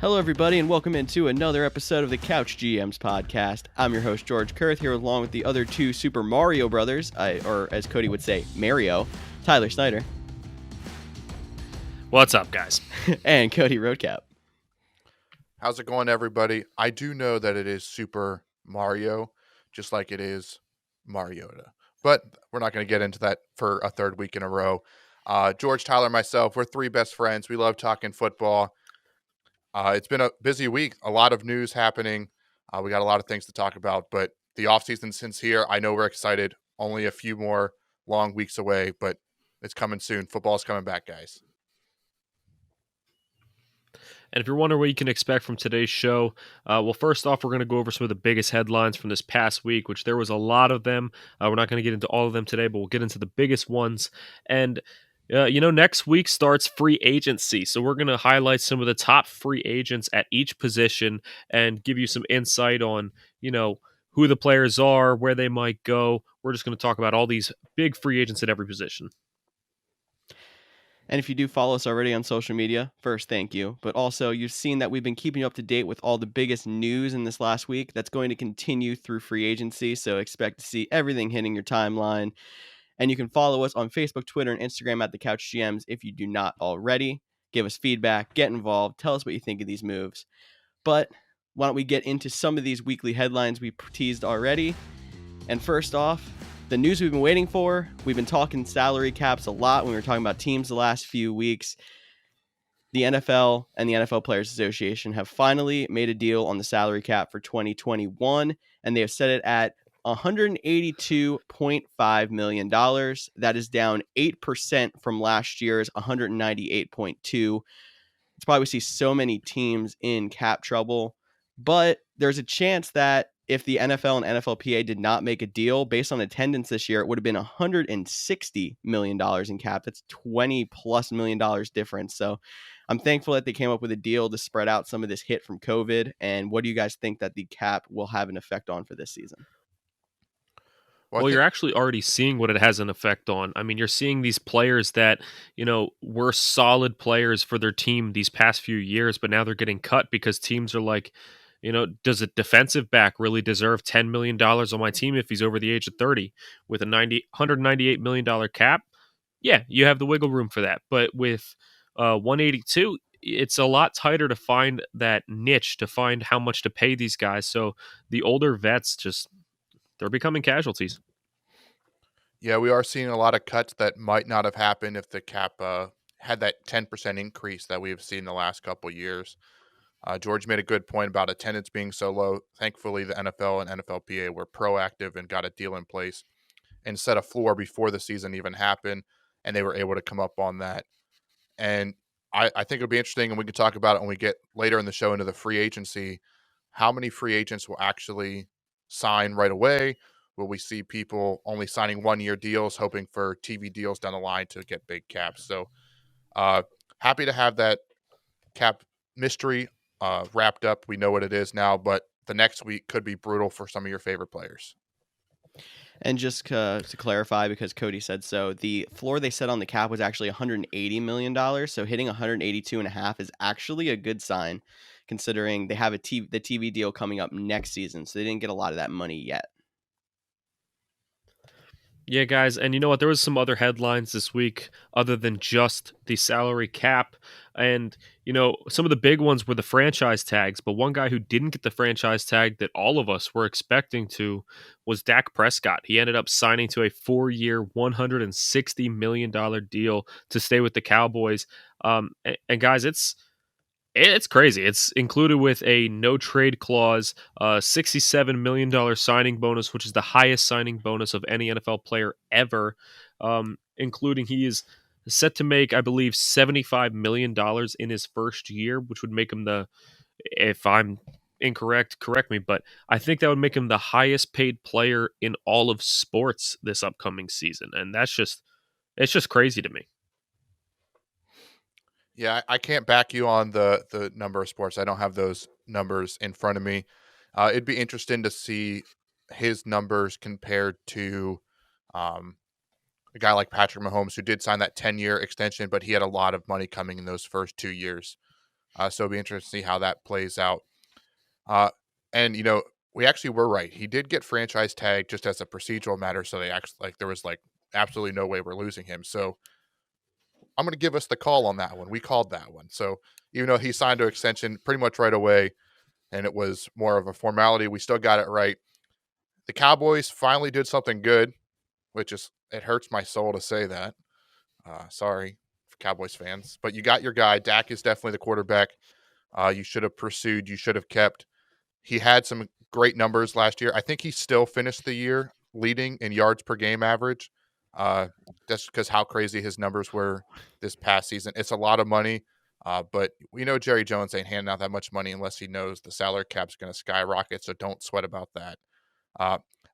Hello, everybody, and welcome into another episode of the Couch GMs podcast. I'm your host, George Kerth, here along with the other two Super Mario brothers, or as Cody would say, Mario, Tyler Snyder. What's up, guys? And Cody Roadcap. How's it going, everybody? I do know that it is Super Mario, just like it is Mariota. But we're not going to get into that for a third week in a row. George, Tyler, myself, we're three best friends. We love talking football. It's been a busy week. A lot of news happening. We got a lot of things to talk about. But the offseason since here, I know we're excited. Only a few more long weeks away, but it's coming soon. Football's coming back, guys. And if you're wondering what you can expect from today's show, well, first off, we're going to go over some of the biggest headlines from this past week, which there was a lot of them. We're not going to get into all of them today, but we'll get into the biggest ones. And, next week starts free agency. So we're going to highlight some of the top free agents at each position and give you some insight on, who the players are, where they might go. We're just going to talk about all these big free agents at every position. And if you do follow us already on social media, first, thank you. But also, you've seen that we've been keeping you up to date with all the biggest news in this last week. That's going to continue through free agency, so expect to see everything hitting your timeline. And you can follow us on Facebook, Twitter, and Instagram at the Couch GMs if you do not already. Give us feedback, get involved, tell us what you think of these moves. But why don't we get into some of these weekly headlines we teased already. And first off, the news we've been waiting for. We've been talking salary caps a lot when we were talking about teams the last few weeks. The NFL and the NFL Players Association have finally made a deal on the salary cap for 2021, and they have set it at $182.5 million. That is down 8% from last year's $198.2. It's probably we see so many teams in cap trouble, but there's a chance that if the NFL and NFLPA did not make a deal based on attendance this year, it would have been $160 million in cap. That's $20+ million difference. So I'm thankful that they came up with a deal to spread out some of this hit from COVID. And what do you guys think that the cap will have an effect on for this season? Well, you're actually already seeing what it has an effect on. I mean, you're seeing these players that, were solid players for their team these past few years, but now they're getting cut because teams are like, does a defensive back really deserve $10 million on my team if he's over the age of 30 with a $198 million cap? Yeah, you have the wiggle room for that. But with 182, it's a lot tighter to find that niche, to find how much to pay these guys. So the older vets they're becoming casualties. Yeah, we are seeing a lot of cuts that might not have happened if the cap had that 10% increase that we have seen the last couple of years. George made a good point about attendance being so low. Thankfully, the NFL and NFLPA were proactive and got a deal in place and set a floor before the season even happened, and they were able to come up on that. And I think it'll be interesting, and we can talk about it when we get later in the show into the free agency, how many free agents will actually sign right away. Will we see people only signing 1-year deals, hoping for TV deals down the line to get big caps? So happy to have that cap mystery wrapped up. We know what it is now, but the next week could be brutal for some of your favorite players. And just to clarify, because Cody said so, the floor they set on the cap was actually $180 million. So hitting 182.5 is actually a good sign, considering they have the TV deal coming up next season. So they didn't get a lot of that money yet. Yeah, guys, and you know what? There was some other headlines this week other than just the salary cap. And, some of the big ones were the franchise tags. But one guy who didn't get the franchise tag that all of us were expecting to was Dak Prescott. He ended up signing to a 4-year, $160 million deal to stay with the Cowboys. And guys, it's crazy. It's included with a no-trade clause, $67 million signing bonus, which is the highest signing bonus of any NFL player ever, including he is set to make, I believe, $75 million in his first year, which would make him if I'm incorrect, correct me, but I think that would make him the highest paid player in all of sports this upcoming season. And it's just crazy to me. Yeah, I can't back you on the number of sports. I don't have those numbers in front of me. It'd be interesting to see his numbers compared to a guy like Patrick Mahomes, who did sign that 10-year extension, but he had a lot of money coming in those first 2 years. So it'll be interesting to see how that plays out. Uh, and we actually were right. He did get franchise tagged just as a procedural matter. So they actually there was absolutely no way we're losing him. So I'm going to give us the call on that one. We called that one. So even though he signed an extension pretty much right away, and it was more of a formality, we still got it right. The Cowboys finally did something good, which it hurts my soul to say that. Sorry, Cowboys fans, but you got your guy. Dak is definitely the quarterback. You should have pursued. You should have kept. He had some great numbers last year. I think he still finished the year leading in yards per game average. That's because how crazy his numbers were this past season. It's a lot of money, but we know Jerry Jones ain't handing out that much money unless he knows the salary cap's going to skyrocket, so don't sweat about that.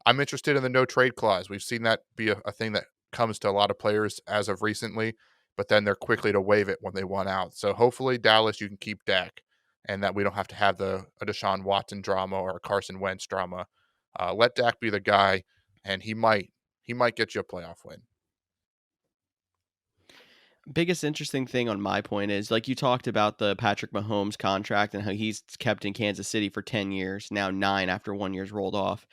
I'm interested in the no trade clause. We've seen that be a thing that comes to a lot of players as of recently, but then they're quickly to waive it when they want out. So hopefully, Dallas, you can keep Dak, and that we don't have to have a Deshaun Watson drama or a Carson Wentz drama. Let Dak be the guy, and he might get you a playoff win. Biggest interesting thing on my point is, like you talked about the Patrick Mahomes contract and how he's kept in Kansas City for 10 years, now 9 after 1 year's rolled off.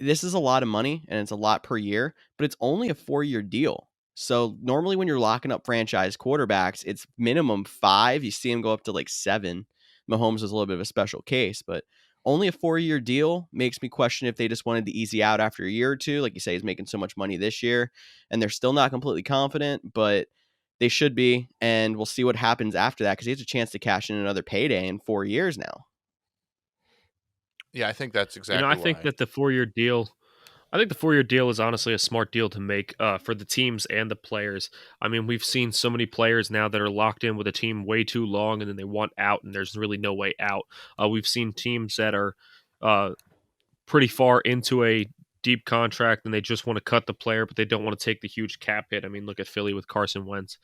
This is a lot of money and it's a lot per year, but it's only a 4-year deal. So normally when you're locking up franchise quarterbacks, it's minimum 5. You see him go up to like 7. Mahomes is a little bit of a special case, but only a 4-year deal makes me question if they just wanted to easy out after a year or two. Like you say, he's making so much money this year and they're still not completely confident, but they should be. And we'll see what happens after that because he has a chance to cash in another payday in 4 years now. Yeah, I think that's exactly I think why. that the 4-year deal. I think the 4-year deal is honestly a smart deal to make for the teams and the players. I mean, we've seen so many players now that are locked in with a team way too long, and then they want out, and there's really no way out. We've seen teams that are pretty far into a deep contract and they just want to cut the player, but they don't want to take the huge cap hit. I mean, look at Philly with Carson Wentz.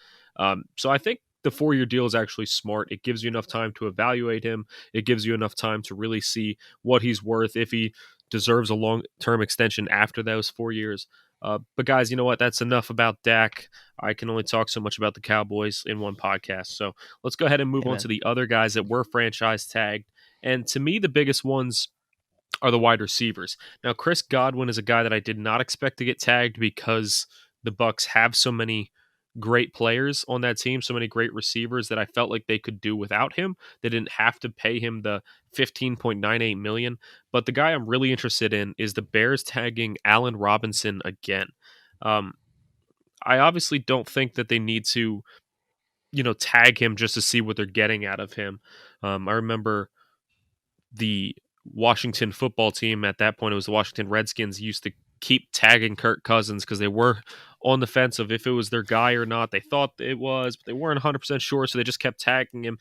So I think the 4-year deal is actually smart. It gives you enough time to evaluate him. It gives you enough time to really see what he's worth, if he deserves a long-term extension after those 4 years. But guys, you know what? That's enough about Dak. I can only talk so much about the Cowboys in one podcast. So let's go ahead and move on to the other guys that were franchise tagged. And to me, the biggest ones are the wide receivers. Now, Chris Godwin is a guy that I did not expect to get tagged because the Bucs have so many great players on that team, so many great receivers that I felt like they could do without him. They didn't have to pay him the $15.98 million. But the guy I'm really interested in is the Bears tagging Allen Robinson again. I obviously don't think that they need to, tag him just to see what they're getting out of him. I remember the Washington football team at that point, it was the Washington Redskins, used to keep tagging Kirk Cousins because they were on the fence of if it was their guy or not. They thought it was, but they weren't 100% sure, so they just kept tagging him.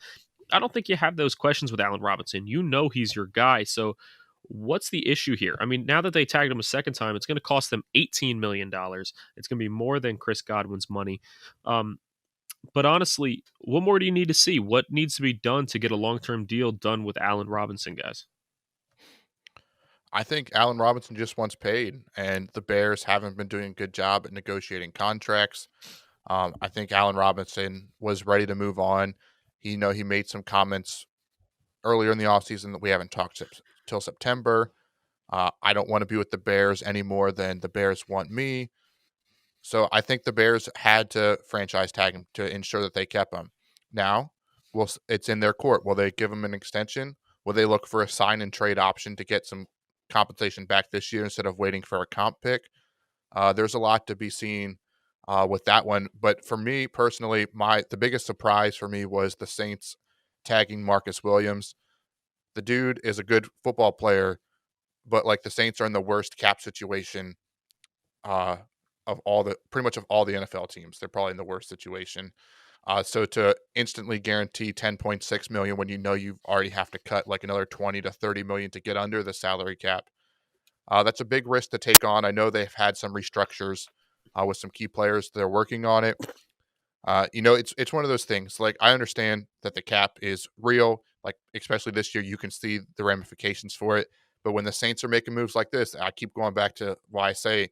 I don't think you have those questions with Allen Robinson. You know he's your guy, so what's the issue here? I mean, now that they tagged him a second time, it's going to cost them $18 million. It's going to be more than Chris Godwin's money. But honestly, what more do you need to see? What needs to be done to get a long-term deal done with Allen Robinson, guys? I think Allen Robinson just wants paid, and the Bears haven't been doing a good job at negotiating contracts. I think Allen Robinson was ready to move on. He made some comments earlier in the offseason that we haven't talked till September. I don't want to be with the Bears any more than the Bears want me. So I think the Bears had to franchise tag him to ensure that they kept him. Now, it's in their court. Will they give him an extension? Will they look for a sign and trade option to get some compensation back this year instead of waiting for a comp pick? There's a lot to be seen with that one. But for me personally, the biggest surprise for me was the Saints tagging Marcus Williams. The dude is a good football player, but the Saints are in the worst cap situation of pretty much of all the NFL teams. They're probably in the worst situation. So to instantly guarantee 10.6 million when you already have to cut another 20 to 30 million to get under the salary cap, that's a big risk to take on. I know they've had some restructures with some key players. They're working on it. It's one of those things. I understand that the cap is real. Especially this year, you can see the ramifications for it. But when the Saints are making moves like this, I keep going back to why I say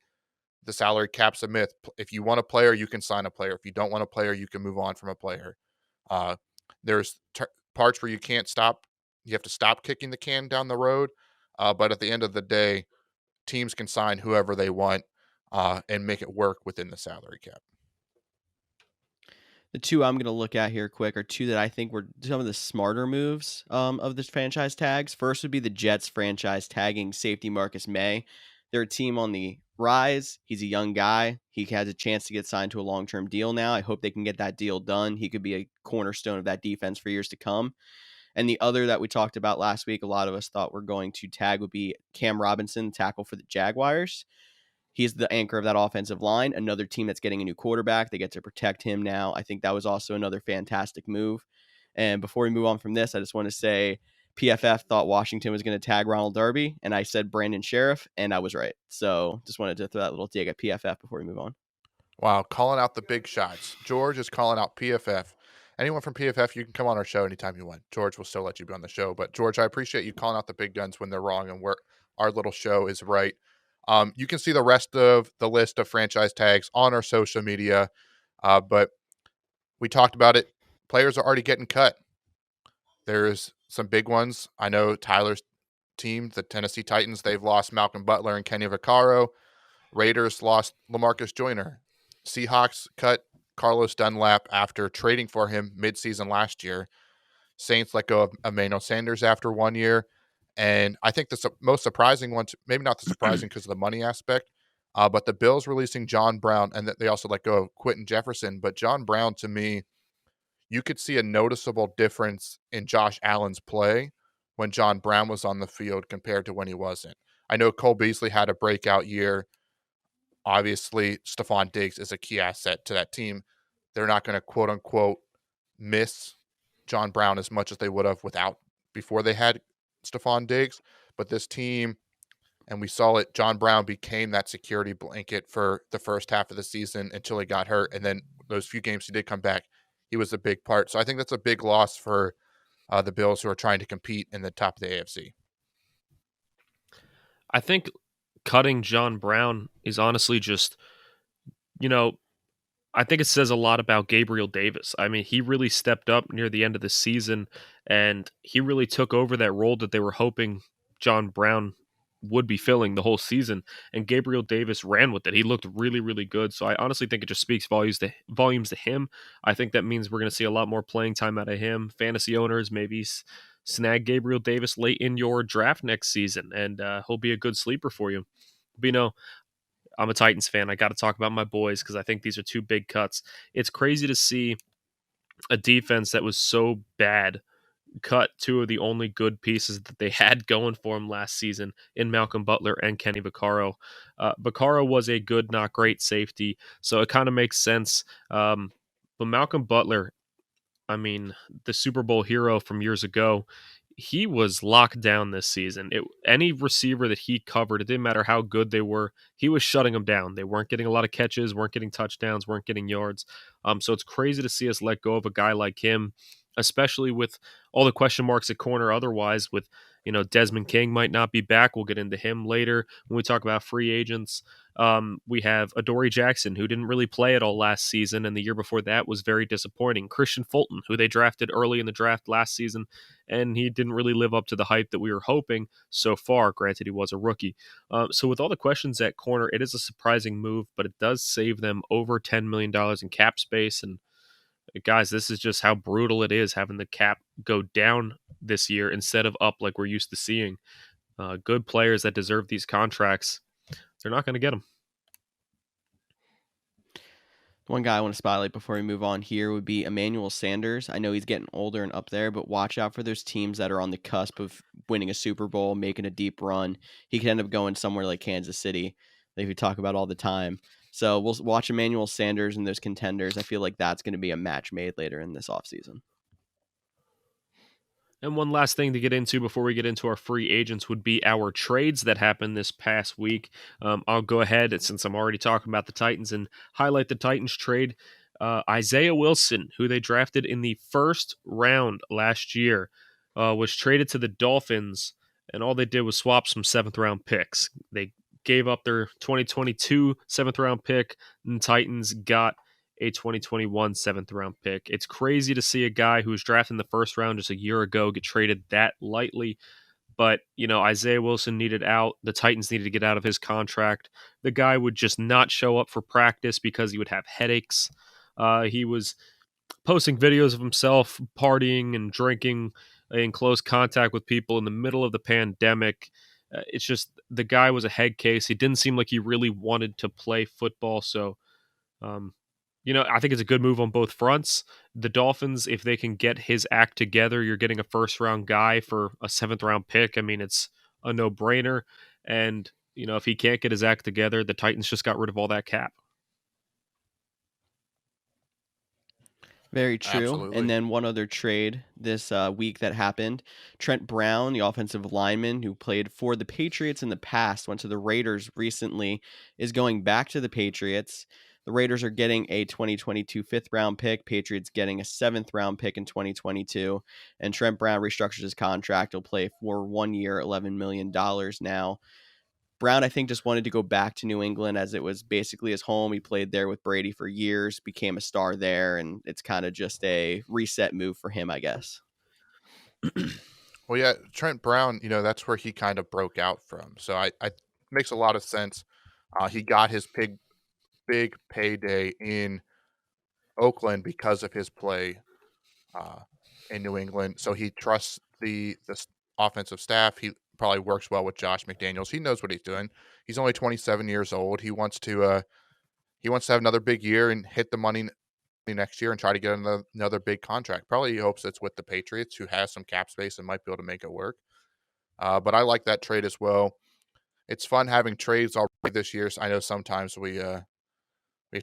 the salary cap's a myth. If you want a player, you can sign a player. If you don't want a player, you can move on from a player. There's parts where you can't stop. You have to stop kicking the can down the road. But at the end of the day, teams can sign whoever they want and make it work within the salary cap. The two I'm going to look at here quick are two that I think were some of the smarter moves of this franchise tags. First would be the Jets franchise tagging safety Marcus May. They're a team on the rise. He's a young guy. He has a chance to get signed to a long-term deal now. I hope they can get that deal done. He could be a cornerstone of that defense for years to come. And the other that we talked about last week, a lot of us thought we're going to tag would be Cam Robinson, tackle for the Jaguars. He's the anchor of that offensive line. Another team that's getting a new quarterback. They get to protect him now. I think that was also another fantastic move. And before we move on from this, I just want to say PFF thought Washington was going to tag Ronald Darby, and I said Brandon Sheriff, and I was right. So just wanted to throw that little dig at PFF before we move on. Wow, calling out the big shots. George is calling out PFF. Anyone from PFF, you can come on our show anytime you want. George will still let you be on the show. But George, I appreciate you calling out the big guns when they're wrong and where our little show is right. You can see the rest of the list of franchise tags on our social media. But we talked about it. Players are already getting cut. There's some big ones. I know Tyler's team, the Tennessee Titans, they've lost Malcolm Butler and Kenny Vaccaro. Raiders lost LaMarcus Joyner. Seahawks cut Carlos Dunlap after trading for him midseason last year. Saints let go of Emmanuel Sanders after 1 year. And I think the most surprising one, maybe not the surprising because of the money aspect, but the Bills releasing John Brown, and they also let go of Quentin Jefferson. But John Brown, to me, you could see a noticeable difference in Josh Allen's play when John Brown was on the field compared to when he wasn't. I know Cole Beasley had a breakout year. Obviously, Stephon Diggs is a key asset to that team. They're not going to quote unquote miss John Brown as much as they would have before they had Stephon Diggs. But this team, and we saw it, John Brown became that security blanket for the first half of the season until he got hurt. And then those few games he did come back, he was a big part. So I think that's a big loss for the Bills, who are trying to compete in the top of the AFC. I think cutting John Brown is honestly just, I think it says a lot about Gabriel Davis. I mean, he really stepped up near the end of the season, and he really took over that role that they were hoping John Brown would be filling the whole season. And Gabriel Davis ran with it. He looked really, really good. So I honestly think it just speaks volumes to him. I think that means we're going to see a lot more playing time out of him. Fantasy owners maybe snag Gabriel Davis late in your draft next season, and he'll be a good sleeper for you. But, I'm a Titans fan. I got to talk about my boys because I think these are two big cuts. It's crazy to see a defense that was so bad cut two of the only good pieces that they had going for them last season in Malcolm Butler and Kenny Vaccaro. Vaccaro was a good, not great safety, so it kind of makes sense. But Malcolm Butler, I mean, the Super Bowl hero from years ago, he was locked down this season. Any receiver that he covered, it didn't matter how good they were, he was shutting them down. They weren't getting a lot of catches, weren't getting touchdowns, weren't getting yards. So it's crazy to see us let go of a guy like him, especially with all the question marks at corner otherwise. With Desmond King might not be back. We'll get into him later when we talk about free agents. We have Adoree Jackson, who didn't really play at all last season, and the year before that was very disappointing. Christian Fulton, who they drafted early in the draft last season, and he didn't really live up to the hype that we were hoping so far. Granted, he was a rookie. So with all the questions at corner, it is a surprising move, but it does save them over $10 million in cap space. And guys, this is just how brutal it is having the cap go down this year instead of up like we're used to seeing. Good players that deserve these contracts, they're not going to get them. One guy I want to spotlight before we move on here would be Emmanuel Sanders. I know he's getting older and up there, but watch out for those teams that are on the cusp of winning a Super Bowl, making a deep run. He could end up going somewhere like Kansas City, like we talk about all the time. So we'll watch Emmanuel Sanders and those contenders. I feel like that's going to be a match made later in this offseason. And one last thing to get into before we get into our free agents would be our trades that happened this past week. I'll go ahead, since I'm already talking about the Titans, and highlight the Titans trade. Isaiah Wilson, who they drafted in the first round last year, was traded to the Dolphins, and all they did was swap some seventh-round picks. They gave up their 2022 seventh-round pick, and Titans got a 2021 7th-round pick. It's crazy to see a guy who was drafted in the first round just a year ago get traded that lightly. But, Isaiah Wilson needed out. The Titans needed to get out of his contract. The guy would just not show up for practice because he would have headaches. He was posting videos of himself partying and drinking in close contact with people in the middle of the pandemic. It's just the guy was a head case. He didn't seem like he really wanted to play football. So, I think it's a good move on both fronts. The Dolphins, if they can get his act together, you're getting a first-round guy for a 7th-round pick. I mean, it's a no-brainer. And, if he can't get his act together, the Titans just got rid of all that cap. Very true. Absolutely. And then one other trade this week that happened. Trent Brown, the offensive lineman who played for the Patriots in the past, went to the Raiders recently, is going back to the Patriots. The Raiders are getting a 2022 5th-round pick. Patriots getting a 7th-round pick in 2022. And Trent Brown restructures his contract. He'll play for 1 year, $11 million now. Brown, I think, just wanted to go back to New England as it was basically his home. He played there with Brady for years, became a star there, and it's kind of just a reset move for him, I guess. Well, yeah, Trent Brown, that's where he kind of broke out from. So I makes a lot of sense. He got his big payday in Oakland because of his play in New England. So he trusts the offensive staff. He probably works well with Josh McDaniels. He knows what he's doing. He's only 27 years old. He wants to have another big year and hit the money next year and try to get another big contract. Probably he hopes it's with the Patriots, who has some cap space and might be able to make it work. But I like that trade as well. It's fun having trades already this year. So I know sometimes we have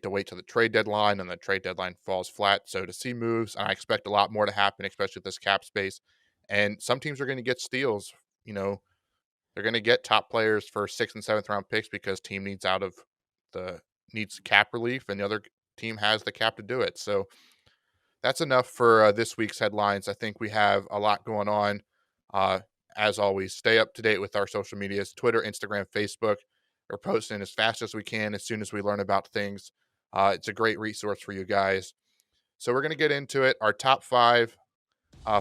to wait till the trade deadline, and the trade deadline falls flat. So to see moves, and I expect a lot more to happen, especially with this cap space. And some teams are going to get steals. They're going to get top players for 6th and 7th round picks because team needs cap relief, and the other team has the cap to do it. So that's enough for this week's headlines. I think we have a lot going on. As always, stay up to date with our social medias, Twitter, Instagram, Facebook. We're posting as fast as we can as soon as we learn about things. It's a great resource for you guys. So we're going to get into it. Our top 5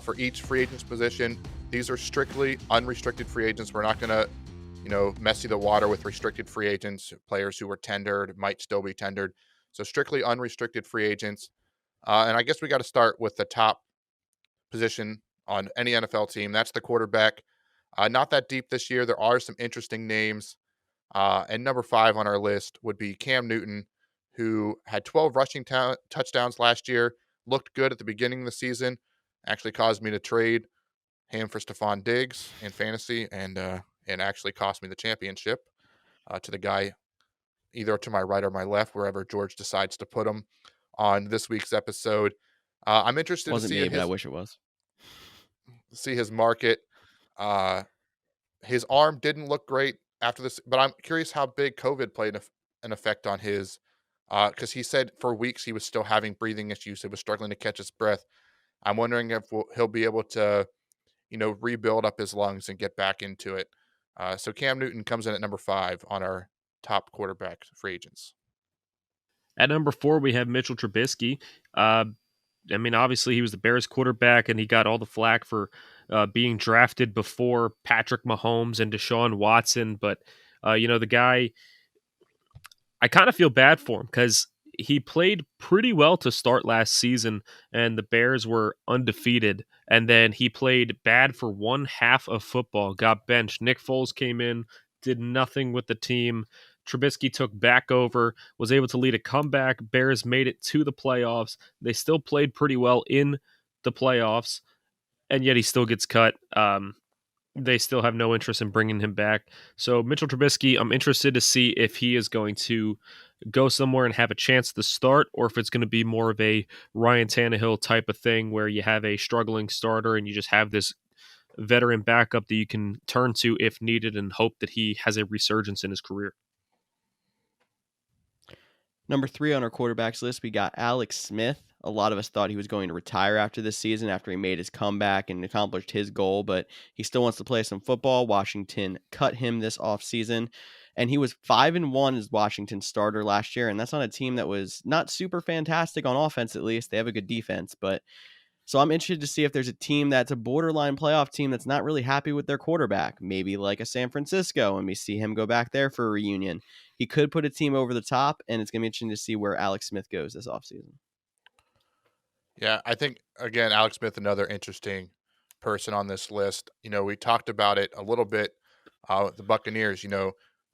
for each free agent's position. These are strictly unrestricted free agents. We're not going to, messy the water with restricted free agents, players who were tendered, might still be tendered. So strictly unrestricted free agents. And I guess we got to start with the top position on any NFL team. That's the quarterback. Not that deep this year. There are some interesting names. And number 5 on our list would be Cam Newton, who had 12 rushing touchdowns last year, looked good at the beginning of the season, actually caused me to trade him for Stephon Diggs in fantasy, and actually cost me the championship to the guy either to my right or my left, wherever George decides to put him on this week's episode. I'm interested to see but I wish it was. See his market. His arm didn't look great after this, but I'm curious how big COVID played an effect on his, because he said for weeks he was still having breathing issues. He was struggling to catch his breath. I'm wondering if he'll be able to, rebuild up his lungs and get back into it. So Cam Newton comes in at number 5 on our top quarterback free agents. At number 4, we have Mitchell Trubisky. Obviously he was the Bears quarterback, and he got all the flack for being drafted before Patrick Mahomes and Deshaun Watson. But, the guy, I kind of feel bad for him because he played pretty well to start last season, and the Bears were undefeated. And then he played bad for one half of football, got benched. Nick Foles came in, did nothing with the team. Trubisky took back over, was able to lead a comeback. Bears made it to the playoffs. They still played pretty well in the playoffs, and yet he still gets cut. They still have no interest in bringing him back. So Mitchell Trubisky, I'm interested to see if he is going to go somewhere and have a chance to start, or if it's going to be more of a Ryan Tannehill type of thing where you have a struggling starter and you just have this veteran backup that you can turn to if needed and hope that he has a resurgence in his career. Number 3 on our quarterbacks list, we got Alex Smith. A lot of us thought he was going to retire after this season after he made his comeback and accomplished his goal, but he still wants to play some football. Washington cut him this offseason. And he was 5-1 as Washington's starter last year, and that's on a team that was not super fantastic on offense. At least they have a good defense, but so I'm interested to see if there's a team that's a borderline playoff team that's not really happy with their quarterback, maybe like a San Francisco, and we see him go back there for a reunion. He could put a team over the top, and it's going to be interesting to see where Alex Smith goes this offseason. Yeah, I think, again, Alex Smith, another interesting person on this list. We talked about it a little bit. The Buccaneers,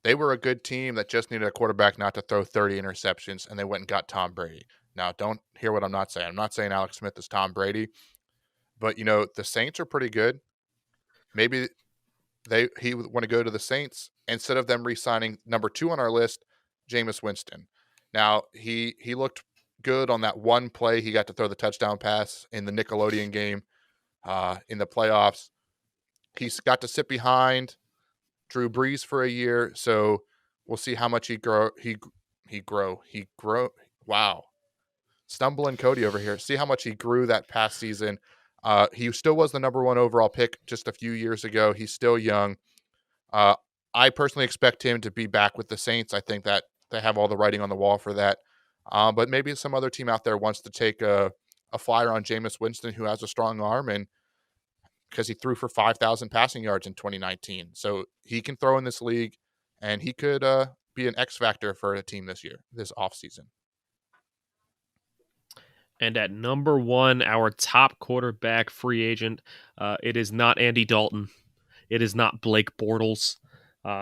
they were a good team that just needed a quarterback not to throw 30 interceptions, and they went and got Tom Brady. Now, don't hear what I'm not saying. I'm not saying Alex Smith is Tom Brady, but, the Saints are pretty good. Maybe he would want to go to the Saints instead of them re-signing number 2 on our list, Jameis Winston. Now, he looked good on that one play. He got to throw the touchdown pass in the Nickelodeon game in the playoffs. He's got to sit behind Drew Brees for a year, so we'll see how much he grow. Wow, stumbling Cody over here. See how much he grew that past season. He still was the number 1 overall pick just a few years ago. He's still young. I personally expect him to be back with the Saints. I think that they have all the writing on the wall for that. But maybe some other team out there wants to take a flyer on Jameis Winston, who has a strong arm, and because he threw for 5,000 passing yards in 2019. So he can throw in this league, and he could be an X factor for a team this offseason. And at number 1, our top quarterback free agent, it is not Andy Dalton. It is not Blake Bortles.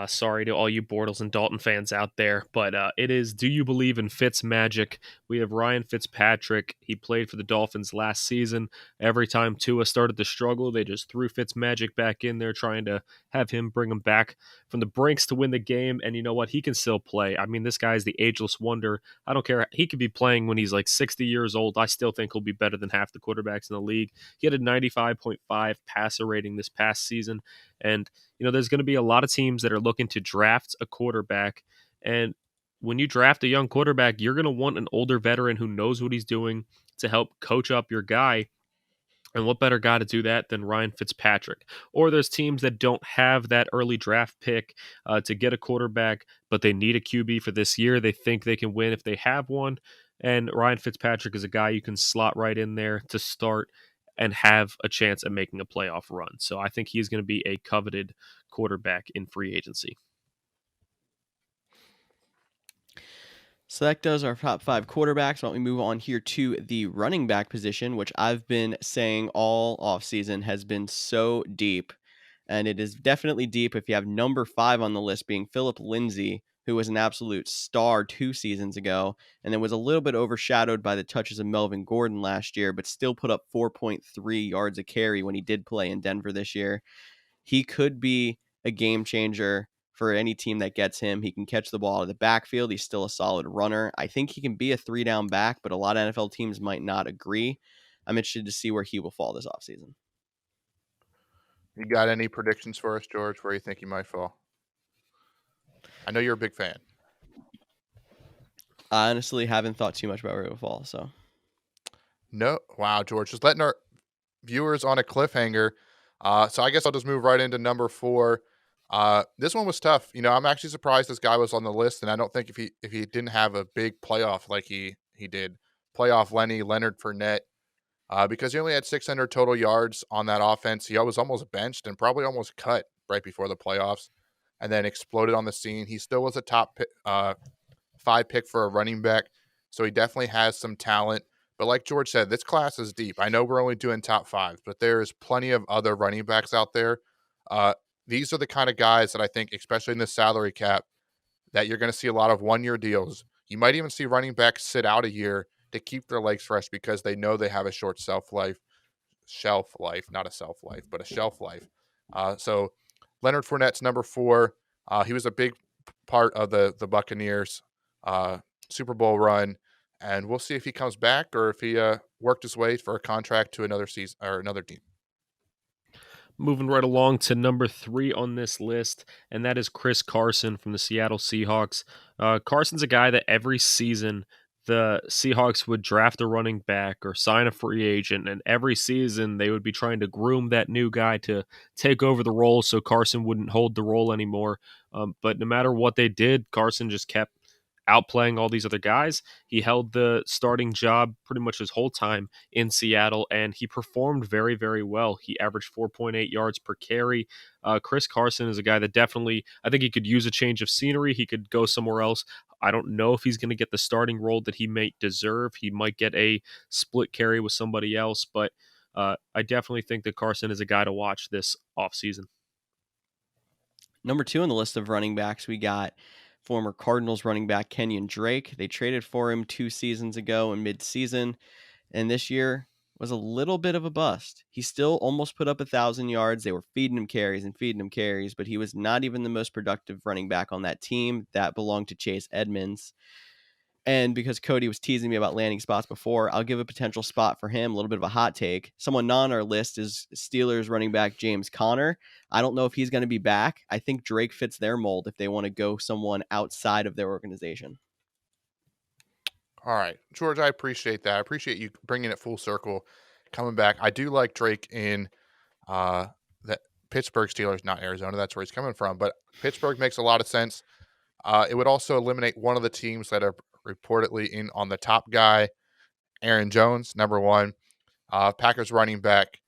Sorry to all you Bortles and Dalton fans out there, but it is Do You Believe in Fitz Magic? We have Ryan Fitzpatrick. He played for the Dolphins last season. Every time Tua started to struggle, they just threw Fitz Magic back in there, trying to have him bring him back from the brinks to win the game. And you know what? He can still play. I mean, this guy is the ageless wonder. I don't care. He could be playing when he's like 60 years old. I still think he'll be better than half the quarterbacks in the league. He had a 95.5 passer rating this past season. And there's going to be a lot of teams that are looking to draft a quarterback. And when you draft a young quarterback, you're going to want an older veteran who knows what he's doing to help coach up your guy. And what better guy to do that than Ryan Fitzpatrick? Or there's teams that don't have that early draft pick to get a quarterback, but they need a QB for this year. They think they can win if they have one. And Ryan Fitzpatrick is a guy you can slot right in there to start and have a chance at making a playoff run. So I think he's going to be a coveted quarterback in free agency. So that does our top 5 quarterbacks. Why don't we move on here to the running back position, which I've been saying all offseason has been so deep. And it is definitely deep if you have number 5 on the list being Philip Lindsay, who was an absolute star 2 seasons ago, and then was a little bit overshadowed by the touches of Melvin Gordon last year, but still put up 4.3 yards a carry when he did play in Denver this year. He could be a game changer for any team that gets him. He can catch the ball out of the backfield. He's still a solid runner. I think he can be a 3-down back, but a lot of NFL teams might not agree. I'm interested to see where he will fall this offseason. You got any predictions for us, George, where you think he might fall? I know you're a big fan. I honestly haven't thought too much about where it will fall. So, no, wow, George, just letting our viewers on a cliffhanger. So I guess I'll just move right into number 4. This one was tough. I'm actually surprised this guy was on the list, and I don't think if he didn't have a big playoff like he did, playoff Lenny Leonard Fournette, because he only had 600 total yards on that offense. He was almost benched and probably almost cut right before the playoffs, and then exploded on the scene. He still was a top 5 pick for a running back, so he definitely has some talent. But like George said, this class is deep. I know we're only doing top 5, but there's plenty of other running backs out there. These are the kind of guys that I think, especially in the salary cap, that you're going to see a lot of 1-year deals. You might even see running backs sit out a year to keep their legs fresh because they know they have a short shelf life, not a shelf life, but a shelf life. So Leonard Fournette's number 4. He was a big part of the Buccaneers Super Bowl run, and we'll see if he comes back or if he worked his way for a contract to another season or another team. Moving right along to number 3 on this list, and that is Chris Carson from the Seattle Seahawks. Carson's a guy that every season the Seahawks would draft a running back or sign a free agent, and every season they would be trying to groom that new guy to take over the role so Carson wouldn't hold the role anymore. But no matter what they did, Carson just kept outplaying all these other guys. He held the starting job pretty much his whole time in Seattle, and he performed very, very well. He averaged 4.8 yards per carry. Chris Carson is a guy that definitely, I think he could use a change of scenery. He could go somewhere else. I don't know if he's going to get the starting role that he may deserve. He might get a split carry with somebody else, but I definitely think that Carson is a guy to watch this offseason. Number 2 on the list of running backs, we got former Cardinals running back Kenyan Drake. They traded for him 2 seasons ago in mid-season, and this year was a little bit of a bust. He still almost put up 1,000 yards. They were feeding him carries, but he was not even the most productive running back on that team. That belonged to Chase Edmonds. And because Cody was teasing me about landing spots before, I'll give a potential spot for him, a little bit of a hot take. Someone not on our list is Steelers running back James Conner. I don't know if he's going to be back. I think Drake fits their mold if they want to go someone outside of their organization. All right, George, I appreciate that. I appreciate you bringing it full circle, coming back. I do like Drake in the Pittsburgh Steelers, not Arizona. That's where he's coming from. But Pittsburgh makes a lot of sense. It would also eliminate one of the teams that are reportedly in on the top guy, Aaron Jones, number 1. Packers running back.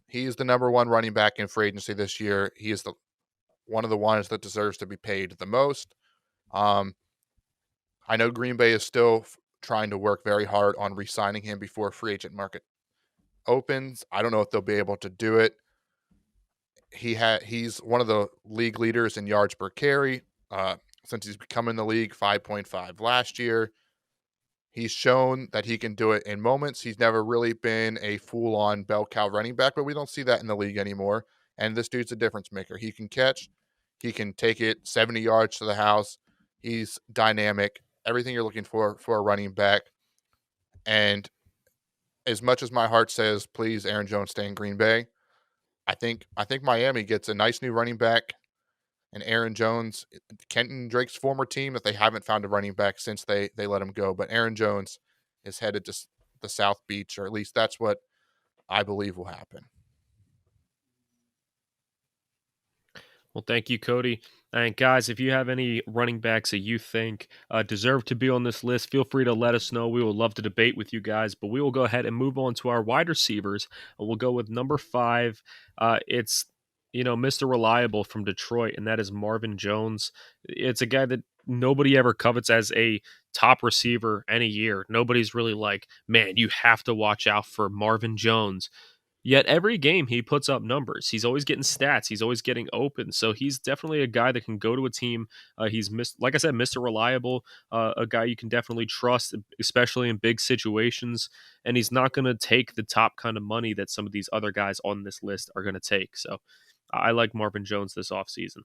He is the number 1 running back in free agency this year. He is one of the ones that deserves to be paid the most. I know Green Bay is still trying to work very hard on re-signing him before free agent market opens. I don't know if they'll be able to do it. He's one of the league leaders in yards per carry since he's become in the league, 5.5 last year. He's shown that he can do it in moments. He's never really been a full-on bell cow running back, but we don't see that in the league anymore. And this dude's a difference maker. He can catch. He can take it 70 yards to the house. He's dynamic. Everything you're looking for a running back. And as much as my heart says, please, Aaron Jones, stay in Green Bay, I think Miami gets a nice new running back. And Aaron Jones, Kenton Drake's former team, that they haven't found a running back since they let him go. But Aaron Jones is headed to the South Beach, or at least that's what I believe will happen. Well, thank you, Cody. And guys, if you have any running backs that you think deserve to be on this list, feel free to let us know. We would love to debate with you guys, but we will go ahead and move on to our wide receivers. We'll go with number 5. It's Mr. Reliable from Detroit, and that is Marvin Jones. It's a guy that nobody ever covets as a top receiver any year. Nobody's really like, man, you have to watch out for Marvin Jones. Yet every game he puts up numbers. He's always getting stats. He's always getting open. So he's definitely a guy that can go to a team. He's like I said, Mr. Reliable, a guy you can definitely trust, especially in big situations. And he's not going to take the top kind of money that some of these other guys on this list are going to take. So I like Marvin Jones this offseason.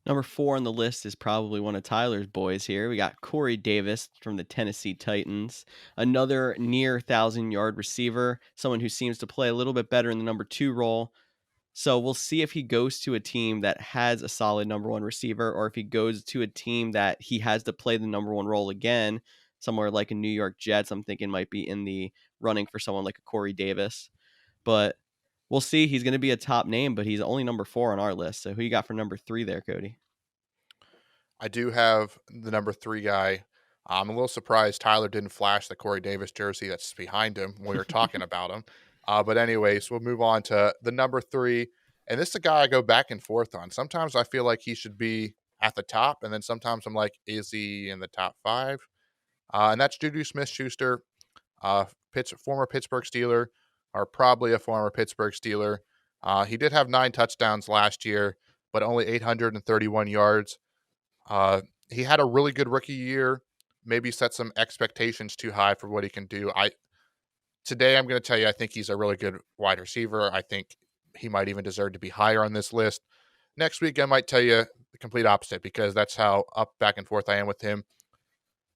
Number 4 on the list is probably one of Tyler's boys here. We got Corey Davis from the Tennessee Titans, another near 1,000-yard receiver, someone who seems to play a little bit better in the number 2 role. So we'll see if he goes to a team that has a solid number 1 receiver, or if he goes to a team that he has to play the number 1 role again, somewhere like a New York Jets. I'm thinking might be in the running for someone like a Corey Davis. But we'll see. He's going to be a top name, but he's only number 4 on our list. So who you got for number 3 there, Cody? I do have the number 3 guy. I'm a little surprised Tyler didn't flash the Corey Davis jersey that's behind him when we were talking about him. But anyways, we'll move on to the number 3. And this is a guy I go back and forth on. Sometimes I feel like he should be at the top, and then sometimes I'm like, is he in the top 5? And that's Juju Smith-Schuster, former Pittsburgh Steeler, or probably a former Pittsburgh Steeler. He did have 9 touchdowns last year, but only 831 yards. He had a really good rookie year, maybe set some expectations too high for what he can do. Today I'm going to tell you, I think he's a really good wide receiver. I think he might even deserve to be higher on this list. Next week, I might tell you the complete opposite, because that's how back and forth I am with him.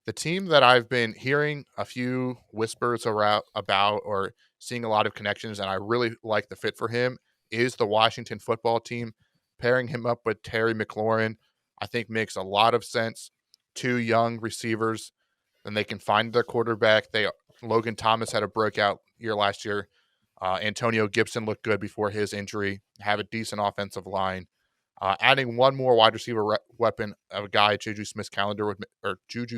The team that I've been hearing a few whispers about or seeing a lot of connections, and I really like the fit for him, is the Washington football team. Pairing him up with Terry McLaurin, I think makes a lot of sense. 2 young receivers then they can find their quarterback. Logan Thomas had a breakout year last year. Antonio Gibson looked good before his injury. Have a decent offensive line. Adding one more wide receiver weapon of a guy Juju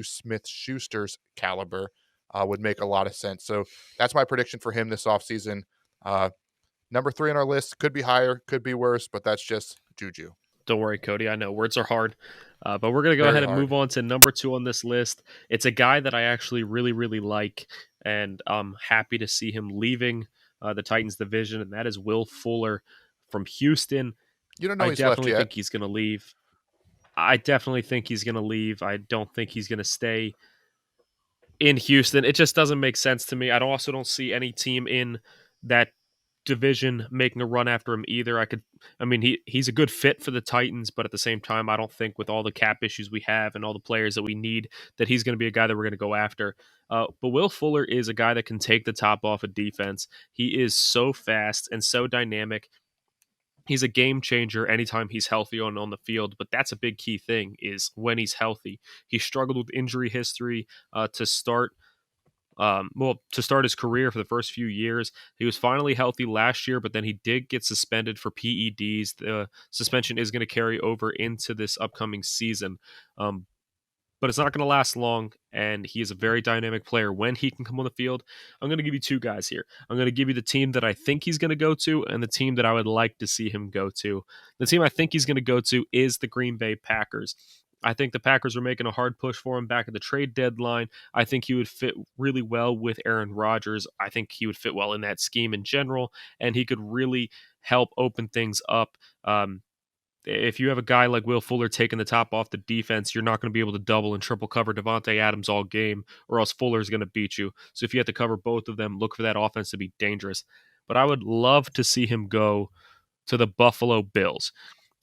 Smith-Schuster's caliber would make a lot of sense. So that's my prediction for him this offseason. Number 3 on our list could be higher, could be worse, but that's just Juju. Don't worry, Cody. I know words are hard, but we're going to go ahead and move on to number 2 on this list. It's a guy that I actually really, really like, and I'm happy to see him leaving the Titans division, and that is Will Fuller from Houston. You don't know he's left yet. I definitely think he's going to leave. I definitely think he's going to leave. I don't think he's going to stay in Houston. It just doesn't make sense to me. I also don't see any team in that division making a run after him either. He's a good fit for the Titans, but at the same time, I don't think with all the cap issues we have and all the players that we need that he's going to be a guy that we're going to go after. But Will Fuller is a guy that can take the top off of defense. He is so fast and so dynamic. He's a game changer anytime he's healthy on the field, but that's a big key thing is when he's healthy. He struggled with injury history to start his career for the first few years. He was finally healthy last year, but then he did get suspended for PEDs. The suspension is going to carry over into this upcoming season. But it's not going to last long, and he is a very dynamic player when he can come on the field. I'm going to give you 2 guys here. I'm going to give you the team that I think he's going to go to and the team that I would like to see him go to. The team I think he's going to go to is the Green Bay Packers. I think the Packers are making a hard push for him back at the trade deadline. I think he would fit really well with Aaron Rodgers. I think he would fit well in that scheme in general, and he could really help open things up. If you have a guy like Will Fuller taking the top off the defense, you're not going to be able to double and triple cover Devontae Adams all game, or else Fuller's going to beat you. So if you have to cover both of them, look for that offense to be dangerous. But I would love to see him go to the Buffalo Bills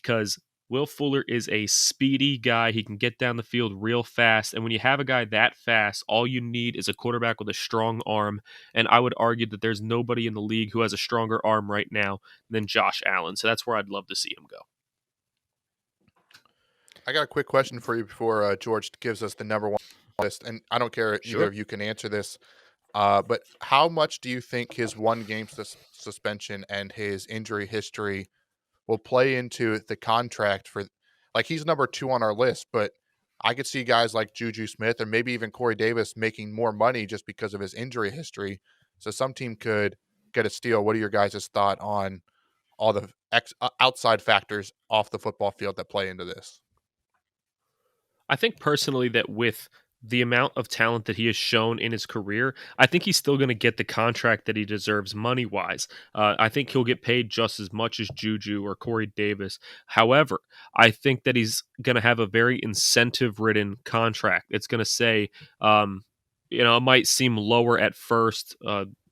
because Will Fuller is a speedy guy. He can get down the field real fast. And when you have a guy that fast, all you need is a quarterback with a strong arm. And I would argue that there's nobody in the league who has a stronger arm right now than Josh Allen. So that's where I'd love to see him go. I got a quick question for you before George gives us the number 1 list. And I don't care if either of you can answer this. But how much do you think his 1-game suspension and his injury history will play into the contract for, like, he's number 2 on our list, but I could see guys like Juju Smith and maybe even Corey Davis making more money just because of his injury history. So some team could get a steal. What are your guys' thought on all the outside factors off the football field that play into this? I think personally that with the amount of talent that he has shown in his career, I think he's still going to get the contract that he deserves money-wise. I think he'll get paid just as much as Juju or Corey Davis. However, I think that he's going to have a very incentive-ridden contract. It's going to say, it might seem lower at first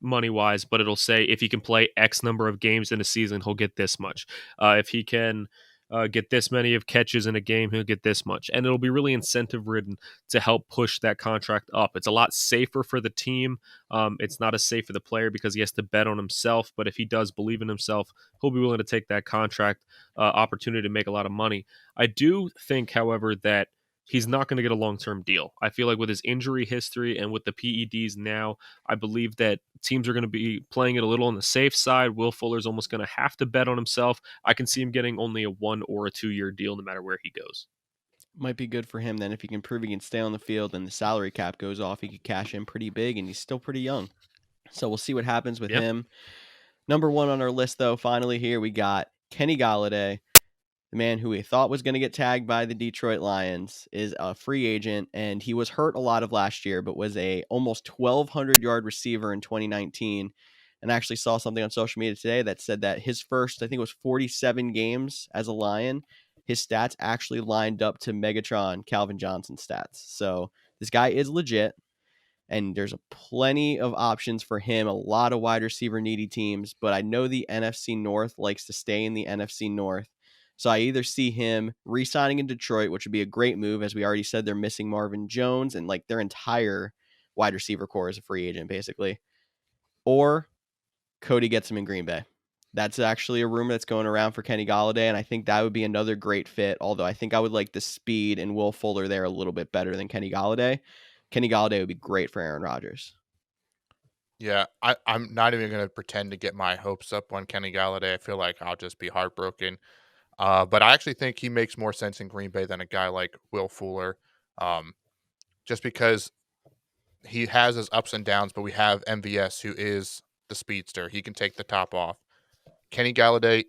money-wise, but it'll say if he can play X number of games in a season, he'll get this much. If he can get this many of catches in a game, he'll get this much. And it'll be really incentive-ridden to help push that contract up. It's a lot safer for the team. It's not as safe for the player because he has to bet on himself. But if he does believe in himself, he'll be willing to take that contract opportunity to make a lot of money. I do think, however, that he's not going to get a long-term deal. I feel like with his injury history and with the PEDs now, I believe that teams are going to be playing it a little on the safe side. Will Fuller's almost going to have to bet on himself. I can see him getting only a 1 or a 2-year deal no matter where he goes. Might be good for him then if he can prove he can stay on the field and the salary cap goes off. He could cash in pretty big, and he's still pretty young. So we'll see what happens with him. Number 1 on our list, though, finally here we got Kenny Goliday. The man who we thought was going to get tagged by the Detroit Lions is a free agent, and he was hurt a lot of last year, but was a almost 1,200-yard receiver in 2019. And I actually saw something on social media today that said that his first, I think it was 47 games as a Lion, his stats actually lined up to Megatron Calvin Johnson's stats. So this guy is legit, and there's plenty of options for him, a lot of wide receiver needy teams, but I know the NFC North likes to stay in the NFC North. So I either see him re-signing in Detroit, which would be a great move. As we already said, they're missing Marvin Jones and like their entire wide receiver core is a free agent, basically. Or Cody gets him in Green Bay. That's actually a rumor that's going around for Kenny Goliday, and I think that would be another great fit, although I think I would like the speed and Will Fuller there a little bit better than Kenny Goliday. Kenny Goliday would be great for Aaron Rodgers. Yeah, I'm not even going to pretend to get my hopes up on Kenny Goliday. I feel like I'll just be heartbroken. But I actually think he makes more sense in Green Bay than a guy like Will Fuller, just because he has his ups and downs, but we have MVS, who is the speedster. He can take the top off. Kenny Goliday,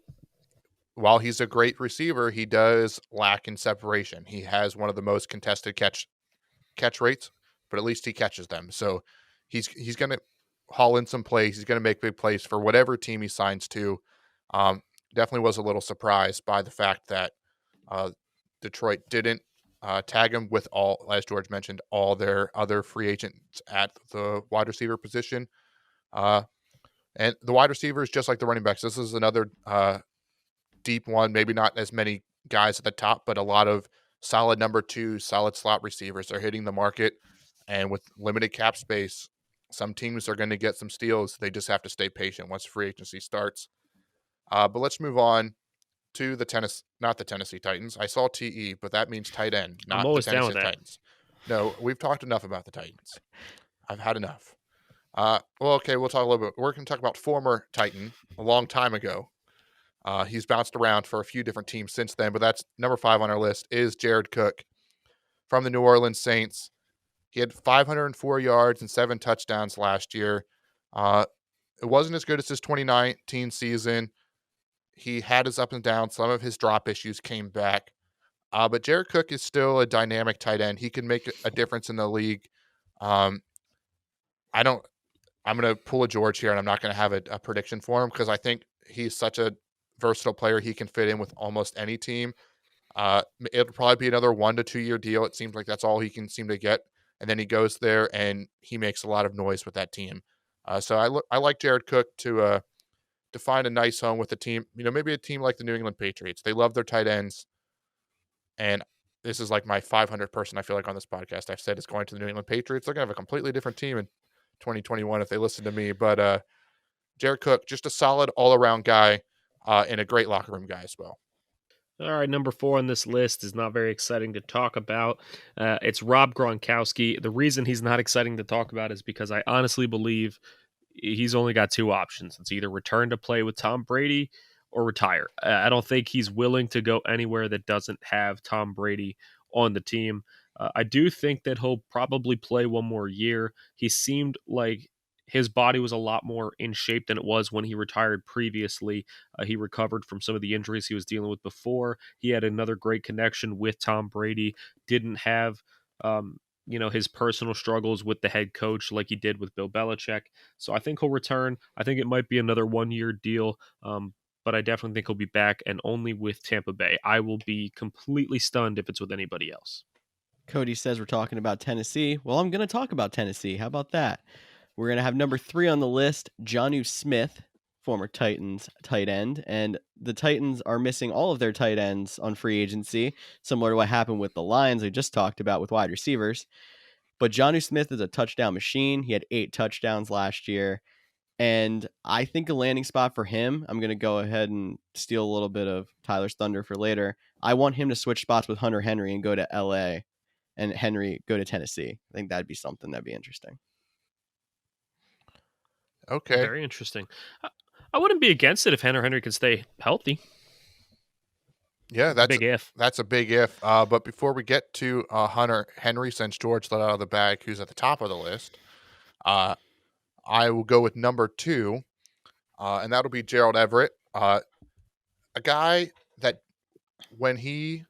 while he's a great receiver, he does lack in separation. He has one of the most contested catch rates, but at least he catches them. So he's going to haul in some plays. He's going to make big plays for whatever team he signs to. Definitely was a little surprised by the fact that Detroit didn't tag him with all, as George mentioned, all their other free agents at the wide receiver position. And the wide receivers, just like the running backs, this is another deep one. Maybe not as many guys at the top, but a lot of solid number two, solid slot receivers are hitting the market. And with limited cap space, some teams are going to get some steals. They just have to stay patient once free agency starts. But let's move on to not the Tennessee Titans. I saw TE, but that means tight end, I'm not the always down Tennessee with that. Titans. No, we've talked enough about the Titans. I've had enough. Well, okay, we'll talk a little bit. We're going to talk about former Titan a long time ago. He's bounced around for a few different teams since then, but that's number 5 on our list is Jared Cook from the New Orleans Saints. He had 504 yards and 7 touchdowns last year. It wasn't as good as his 2019 season. He had his up and downs. Some of his drop issues came back. But Jared Cook is still a dynamic tight end. He can make a difference in the league. I'm going to pull a George here, and I'm not going to have a prediction for him because I think he's such a versatile player. He can fit in with almost any team. It'll probably be another 1 to 2 year deal. It seems like that's all he can seem to get. And then he goes there and he makes a lot of noise with that team. So I like Jared Cook to find a nice home with a team, maybe a team like the New England Patriots. They love their tight ends. And this is like my 500th person I feel like on this podcast I've said is going to the New England Patriots. They're going to have a completely different team in 2021 if they listen to me. But Jared Cook, just a solid all-around guy and a great locker room guy as well. All right, number 4 on this list is not very exciting to talk about. It's Rob Gronkowski. The reason he's not exciting to talk about is because I honestly believe he's only got 2 options. It's either return to play with Tom Brady or retire. I don't think he's willing to go anywhere that doesn't have Tom Brady on the team. I do think that he'll probably play one more year. He seemed like his body was a lot more in shape than it was when he retired previously. He recovered from some of the injuries he was dealing with before. He had another great connection with Tom Brady. Didn't have, his personal struggles with the head coach like he did with Bill Belichick. So I think he'll return. I think it might be another 1-year deal. But I definitely think he'll be back, and only with Tampa Bay. I will be completely stunned if it's with anybody else. Cody says we're talking about Tennessee. Well, I'm going to talk about Tennessee. How about that? We're going to have number 3 on the list, Jonnu Smith, former Titans tight end. And the Titans are missing all of their tight ends on free agency, similar to what happened with the Lions I just talked about with wide receivers. But Jonnu Smith is a touchdown machine. He had 8 touchdowns last year. And I think a landing spot for him, I'm going to go ahead and steal a little bit of Tyler's thunder for later. I want him to switch spots with Hunter Henry and go to LA and Henry go to Tennessee. I think that'd be something that'd be interesting. Okay. Very interesting. I wouldn't be against it if Hunter Henry could stay healthy. Yeah, that's big if. That's a big if. But before we get to Hunter Henry, since George let out of the bag, who's at the top of the list, I will go with number 2, and that'll be Gerald Everett, a guy that when he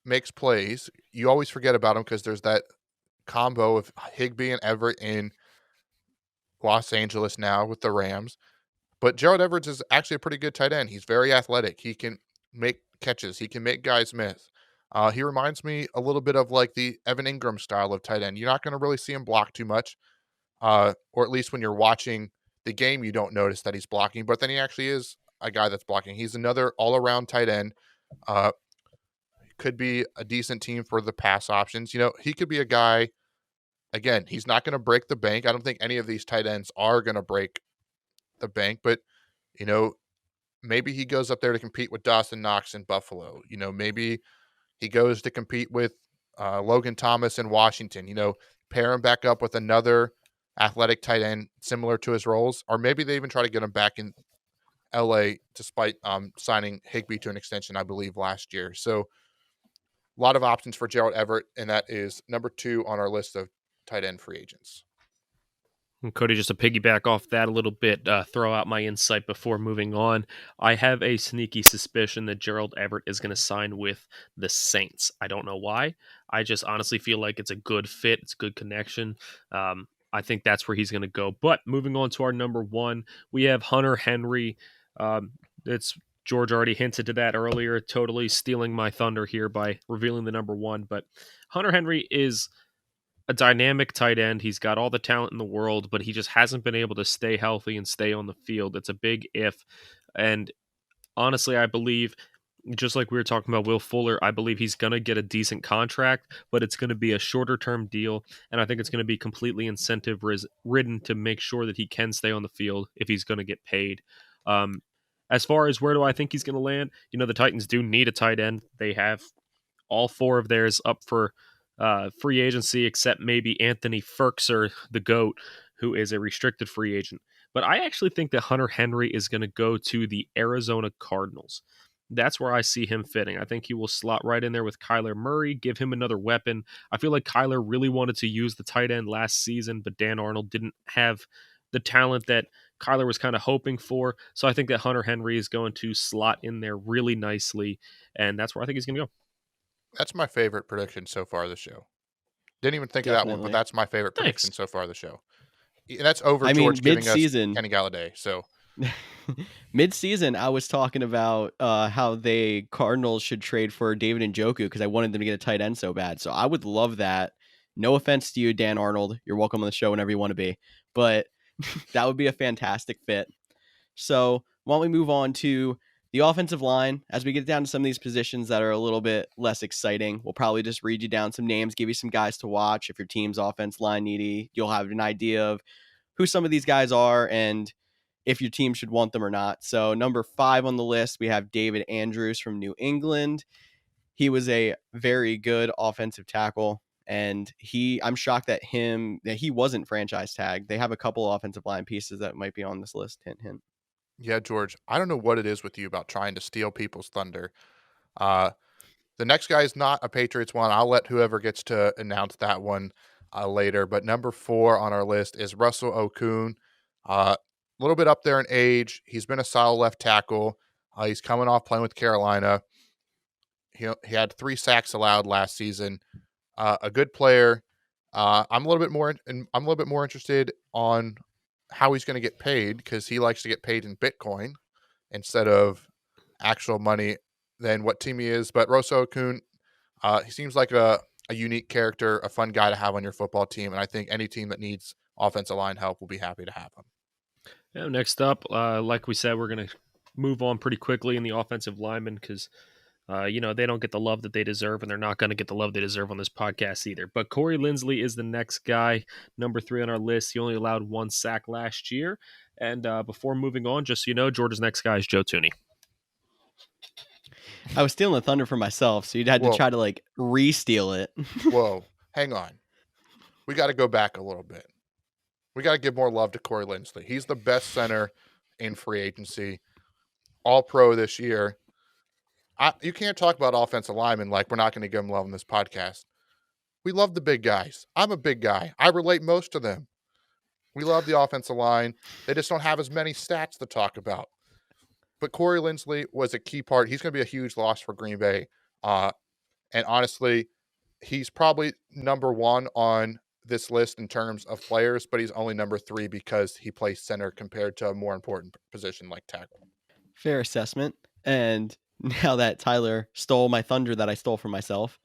makes plays, you always forget about him because there's that combo of Higbee and Everett in Los Angeles now with the Rams. But Gerald Everett is actually a pretty good tight end. He's very athletic. He can make catches. He can make guys miss. He reminds me a little bit of like the Evan Ingram style of tight end. You're not going to really see him block too much. Or at least when you're watching the game, you don't notice that he's blocking, but then he actually is a guy that's blocking. He's another all-around tight end. Could be a decent team for the pass options. He could be a guy, again, he's not going to break the bank. I don't think any of these tight ends are going to break the bank, but, maybe he goes up there to compete with Dawson Knox in Buffalo. Maybe he goes to compete with Logan Thomas in Washington. pair him back up with another athletic tight end similar to his roles, or maybe they even try to get him back in LA despite signing Higbee to an extension, I believe, last year. So a lot of options for Gerald Everett, and that is number 2 on our list of tight end free agents. And Cody, just to piggyback off that a little bit, throw out my insight before moving on. I have a sneaky suspicion that Gerald Everett is going to sign with the Saints. I don't know why. I just honestly feel like it's a good fit. It's a good connection. I think that's where he's going to go. But moving on to our number 1, we have Hunter Henry. It's George already hinted to that earlier, totally stealing my thunder here by revealing the number 1. But Hunter Henry is a dynamic tight end. He's got all the talent in the world, but he just hasn't been able to stay healthy and stay on the field. It's a big if. And honestly, I believe, just like we were talking about Will Fuller, I believe he's going to get a decent contract, but it's going to be a shorter term deal. And I think it's going to be completely incentive ridden to make sure that he can stay on the field if he's going to get paid. As far as where do I think he's going to land, the Titans do need a tight end. They have all 4 of theirs up for free agency, except maybe Anthony Ferkser, the GOAT, who is a restricted free agent. But I actually think that Hunter Henry is going to go to the Arizona Cardinals. That's where I see him fitting. I think he will slot right in there with Kyler Murray, give him another weapon. I feel like Kyler really wanted to use the tight end last season, but Dan Arnold didn't have the talent that Kyler was kind of hoping for. So I think that Hunter Henry is going to slot in there really nicely, and that's where I think he's going to go. That's my favorite prediction so far this show. Didn't even think of that one, but that's my favorite prediction so far this show. And that's over George giving us Kenny Goliday. So mid-season, I was talking about how the Cardinals should trade for David Njoku because I wanted them to get a tight end so bad. So I would love that. No offense to you, Dan Arnold. You're welcome on the show whenever you want to be. But that would be a fantastic fit. So why don't we move on to the offensive line? As we get down to some of these positions that are a little bit less exciting, we'll probably just read you down some names, give you some guys to watch. If your team's offense line needy, you'll have an idea of who some of these guys are and if your team should want them or not. So number 5 on the list, we have David Andrews from New England. He was a very good offensive tackle. And I'm shocked that he wasn't franchise tagged. They have a couple offensive line pieces that might be on this list. Hint, hint. Yeah, George, I don't know what it is with you about trying to steal people's thunder. The next guy is not a Patriots one. I'll let whoever gets to announce that one later. But number 4 on our list is Russell Okung. A little bit up there in age. He's been a solid left tackle. He's coming off playing with Carolina. He had 3 sacks allowed last season. A good player. I'm a little bit more interested on how he's going to get paid because he likes to get paid in Bitcoin instead of actual money than what team he is. But Russell Okung, he seems like a unique character, a fun guy to have on your football team, and I think any team that needs offensive line help will be happy to have him. Yeah, next up, like we said, we're going to move on pretty quickly in the offensive linemen because they don't get the love that they deserve, and they're not going to get the love they deserve on this podcast either. But Corey Linsley is the next guy, number 3 on our list. He only allowed 1 sack last year. And before moving on, just so you know, George's next guy is Joe Thuney. I was stealing the thunder for myself, so you'd have to try to re-steal it. Whoa, hang on. We got to go back a little bit. We got to give more love to Corey Linsley. He's the best center in free agency, all-pro this year. You can't talk about offensive linemen like we're not going to give them love on this podcast. We love the big guys. I'm a big guy. I relate most to them. We love the offensive line. They just don't have as many stats to talk about. But Corey Linsley was a key part. He's going to be a huge loss for Green Bay. And honestly, he's probably number 1 on this list in terms of players, but he's only number 3 because he plays center compared to a more important position like tackle. Fair assessment. And now that Tyler stole my thunder that I stole from myself,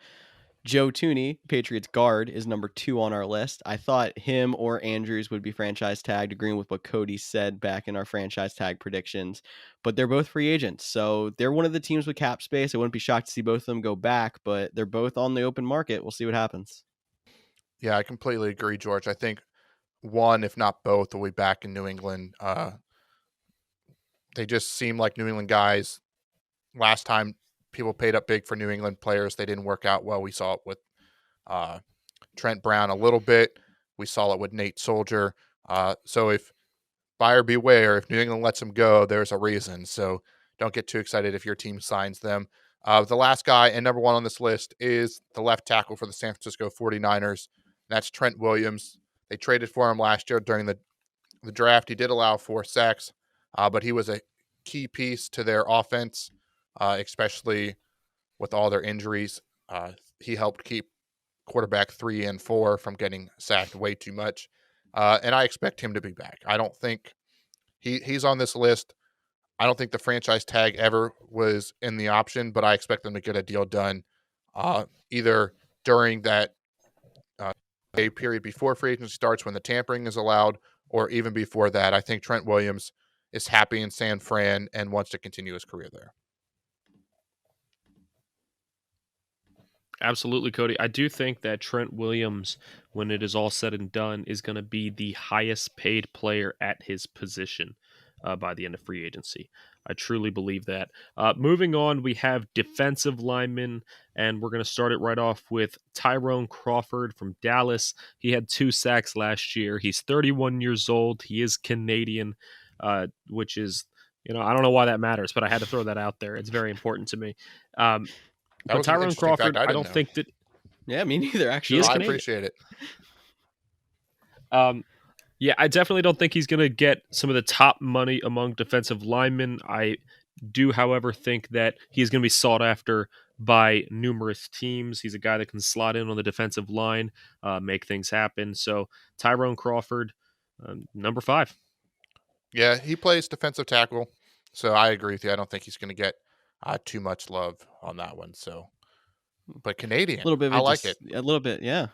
Joe Thuney, Patriots guard, is number 2 on our list. I thought him or Andrews would be franchise tagged, agreeing with what Cody said back in our franchise tag predictions. But they're both free agents, so they're one of the teams with cap space. I wouldn't be shocked to see both of them go back, but they're both on the open market. We'll see what happens. Yeah, I completely agree, George. I think one, if not both, will be back in New England. They just seem like New England guys. Last time people paid up big for New England players, they didn't work out well. We saw it with Trent Brown a little bit. We saw it with Nate Soldier. So if buyer beware, if New England lets him go, there's a reason. So don't get too excited if your team signs them. The last guy and number one on this list is the left tackle for the San Francisco 49ers. And that's Trent Williams. They traded for him last year during the draft. He did allow 4 sacks, but he was a key piece to their offense, especially with all their injuries. He helped keep quarterback 3 and 4 from getting sacked way too much. And I expect him to be back. I don't think he's on this list. I don't think the franchise tag ever was in the option, but I expect them to get a deal done either during that a period before free agency starts when the tampering is allowed, or even before that. I think Trent Williams is happy in San Fran and wants to continue his career there. Absolutely, Cody. I do think that Trent Williams, when it is all said and done, is going to be the highest paid player at his position by the end of free agency. I truly believe that. Moving on, we have defensive linemen, and we're going to start it right off with Tyrone Crawford from Dallas. He had 2 sacks last year. He's 31 years old. He is Canadian, which is, I don't know why that matters, but I had to throw that out there. It's very important to me. But Tyrone Crawford, I don't think that. Yeah, me neither, actually. I appreciate it. Yeah, I definitely don't think he's going to get some of the top money among defensive linemen. I do, however, think that he's going to be sought after by numerous teams. He's a guy that can slot in on the defensive line, make things happen. So Tyrone Crawford, number 5. Yeah, he plays defensive tackle. So I agree with you. I don't think he's going to get too much love on that one. So, but Canadian, I like it. A little bit, yeah.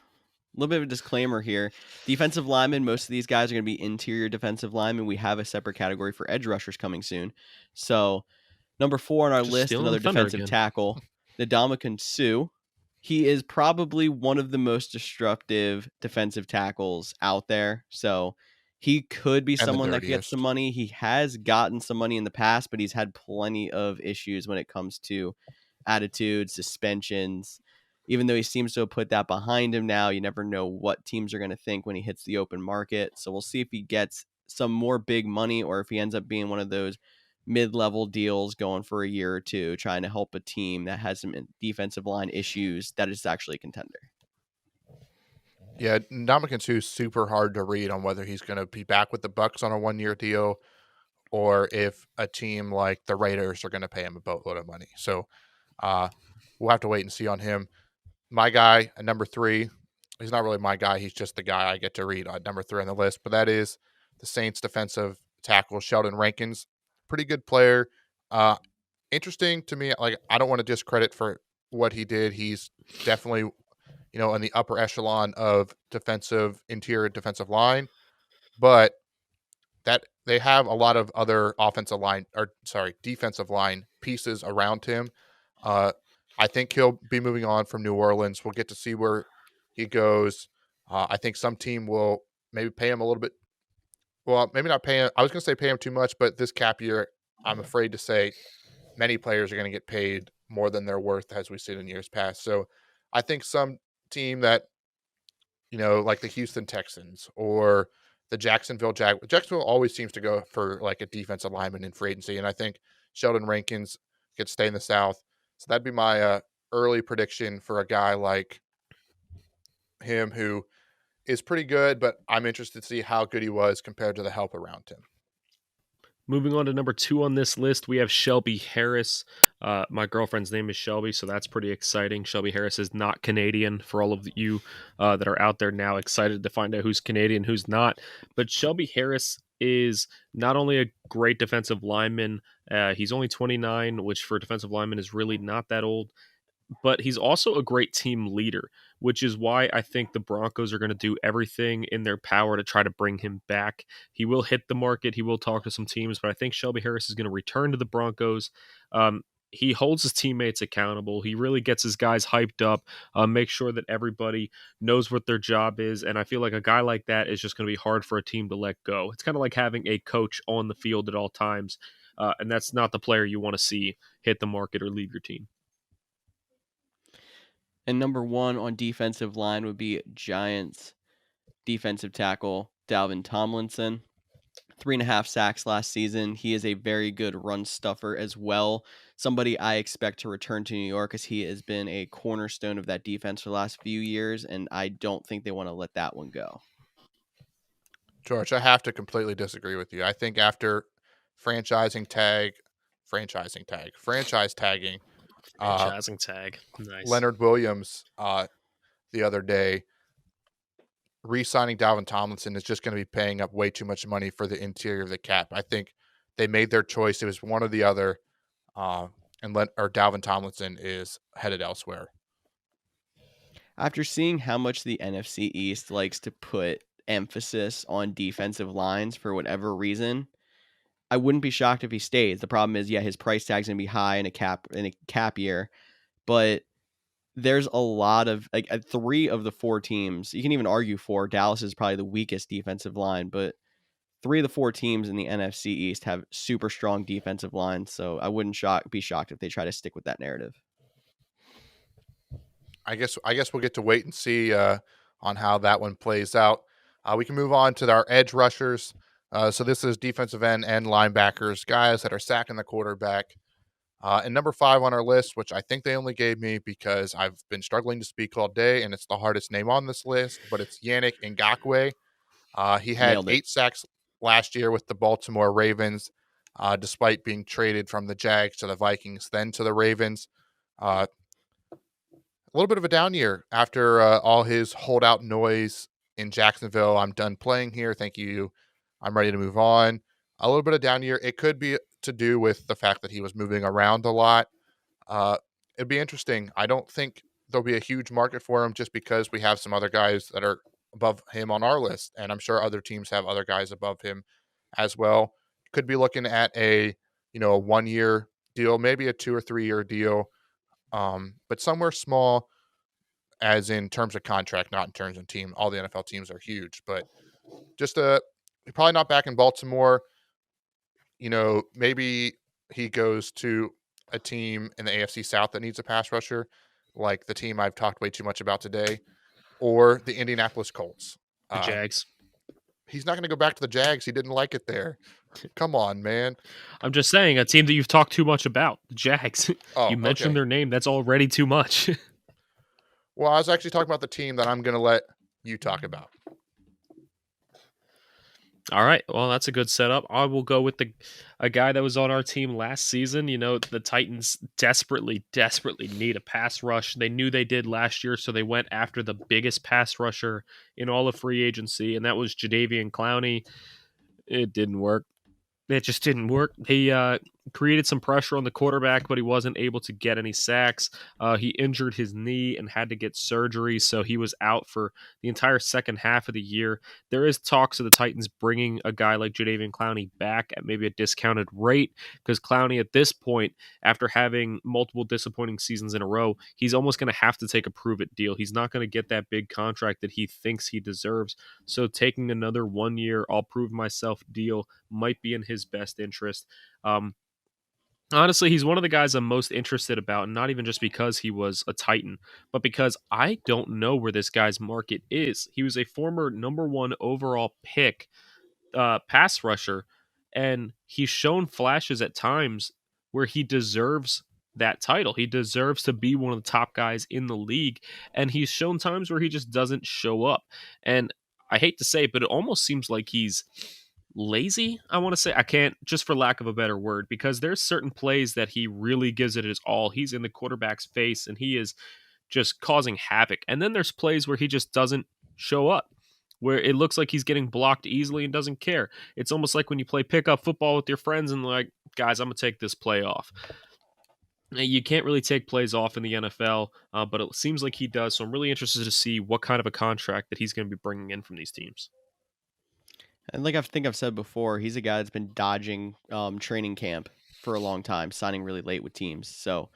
A little bit of a disclaimer here. Defensive linemen, most of these guys are going to be interior defensive linemen. We have a separate category for edge rushers coming soon. So, number 4 on our list, another defensive tackle, Ndamukong Suh. He is probably one of the most disruptive defensive tackles out there. So, he could be someone that gets some money. He has gotten some money in the past, but he's had plenty of issues when it comes to attitude, suspensions. Even though he seems to have put that behind him now, you never know what teams are going to think when he hits the open market. So we'll see if he gets some more big money or if he ends up being one of those mid-level deals going for a year or two, trying to help a team that has some defensive line issues that is actually a contender. Yeah, Ndamukong Suh is super hard to read on whether he's going to be back with the Bucs on a 1-year deal or if a team like the Raiders are going to pay him a boatload of money. So we'll have to wait and see on him. My guy at number 3, he's not really my guy. He's just the guy I get to read at number 3 on the list. But that is the Saints defensive tackle, Sheldon Rankins. Pretty good player. Interesting to me. Like, I don't want to discredit for what he did. He's definitely, in the upper echelon of interior defensive line. But that they have a lot of other defensive line pieces around him. I think he'll be moving on from New Orleans. We'll get to see where he goes. I think some team will maybe pay him a little bit. Well, maybe not pay him. I was going to say pay him too much, but this cap year, I'm afraid to say many players are going to get paid more than they're worth, as we've seen in years past. So I think some team that, like the Houston Texans or the Jacksonville Jaguars. Jacksonville always seems to go for like a defensive lineman in free agency, and I think Sheldon Rankins could stay in the South. So that'd be my early prediction for a guy like him who is pretty good, but I'm interested to see how good he was compared to the help around him. Moving on to number 2 on this list, we have Shelby Harris. My girlfriend's name is Shelby, so that's pretty exciting. Shelby Harris is not Canadian, for all of you that are out there now excited to find out who's Canadian, who's not. But Shelby Harris is not only a great defensive lineman, he's only 29, which for a defensive lineman is really not that old, but he's also a great team leader, which is why I think the Broncos are going to do everything in their power to try to bring him back. He will hit the market. He will talk to some teams, but I think Shelby Harris is going to return to the Broncos. He holds his teammates accountable. He really gets his guys hyped up, make sure that everybody knows what their job is. And I feel like a guy like that is just going to be hard for a team to let go. It's kind of like having a coach on the field at all times. And that's not the player you want to see hit the market or leave your team. And number 1 on defensive line would be Giants defensive tackle Dalvin Tomlinson. 3.5 sacks last season. He is a very good run stuffer as well. Somebody I expect to return to New York, as he has been a cornerstone of that defense for the last few years, and I don't think they want to let that one go. George, I have to completely disagree with you. I think after franchise tagging Franchising tag. Nice. Leonard Williams the other day, re-signing Dalvin Tomlinson is just going to be paying up way too much money for the interior of the cap. I think they made their choice. It was one or the other, or Dalvin Tomlinson is headed elsewhere. After seeing how much the NFC East likes to put emphasis on defensive lines for whatever reason, I wouldn't be shocked if he stays. The problem is, his price tag's going to be high in a cap year, but there's a lot of 3 of the 4 teams. You can even argue 4. Dallas is probably the weakest defensive line, but 3 of the 4 teams in the NFC East have super strong defensive lines. So I wouldn't be shocked if they try to stick with that narrative. I guess we'll get to wait and see on how that one plays out. We can move on to our edge rushers. So this is defensive end and linebackers, guys that are sacking the quarterback. And number 5 on our list, which I think they only gave me because I've been struggling to speak all day, and it's the hardest name on this list, but it's Yannick Ngakoue. He had 8 sacks last year with the Baltimore Ravens, despite being traded from the Jags to the Vikings, then to the Ravens. A little bit of a down year after all his holdout noise in Jacksonville. I'm done playing here. Thank you. I'm ready to move on. A little bit of down year. It could be to do with the fact that he was moving around a lot. It'd be interesting. I don't think there'll be a huge market for him just because we have some other guys that are above him on our list, and I'm sure other teams have other guys above him as well. Could be looking at a 1-year deal, maybe a 2 or 3 year deal, but somewhere small, as in terms of contract, not in terms of team. All the NFL teams are huge, but just probably not back in Baltimore. Maybe he goes to a team in the AFC South that needs a pass rusher, like the team I've talked way too much about today, or the Indianapolis Colts. The Jags. He's not going to go back to the Jags. He didn't like it there. Come on, man. I'm just saying, a team that you've talked too much about, the Jags. You mentioned their name. That's already too much. Well, I was actually talking about the team that I'm going to let you talk about. All right. Well, that's a good setup. I will go with a guy that was on our team last season. The Titans desperately need a pass rush. They knew they did last year, so they went after the biggest pass rusher in all of free agency, and that was Jadeveon Clowney. It didn't work. It just didn't work. He created some pressure on the quarterback, but he wasn't able to get any sacks. He injured his knee and had to get surgery, so he was out for the entire second half of the year. There is talks of the Titans bringing a guy like Jadeveon Clowney back at maybe a discounted rate, because Clowney at this point, after having multiple disappointing seasons in a row, he's almost going to have to take a prove-it deal. He's not going to get that big contract that he thinks he deserves, so taking another 1-year, I'll prove myself deal might be in his best interest. Honestly, he's one of the guys I'm most interested about, not even just because he was a Titan, but because I don't know where this guy's market is. He was a former number 1 overall pick pass rusher, and he's shown flashes at times where he deserves that title. He deserves to be one of the top guys in the league, and he's shown times where he just doesn't show up. And I hate to say it, but it almost seems like he's lazy. I want to say, I can't, just for lack of a better word, because there's certain plays that he really gives it his all. He's in the quarterback's face and he is just causing havoc. And then there's plays where he just doesn't show up, where it looks like he's getting blocked easily and doesn't care. It's almost like when you play pickup football with your friends and like, guys, I'm going to take this play off. You can't really take plays off in the NFL, but it seems like he does. So I'm really interested to see what kind of a contract that he's going to be bringing in from these teams. And like I think I've said before, he's a guy that's been dodging training camp for a long time, signing really late with teams. So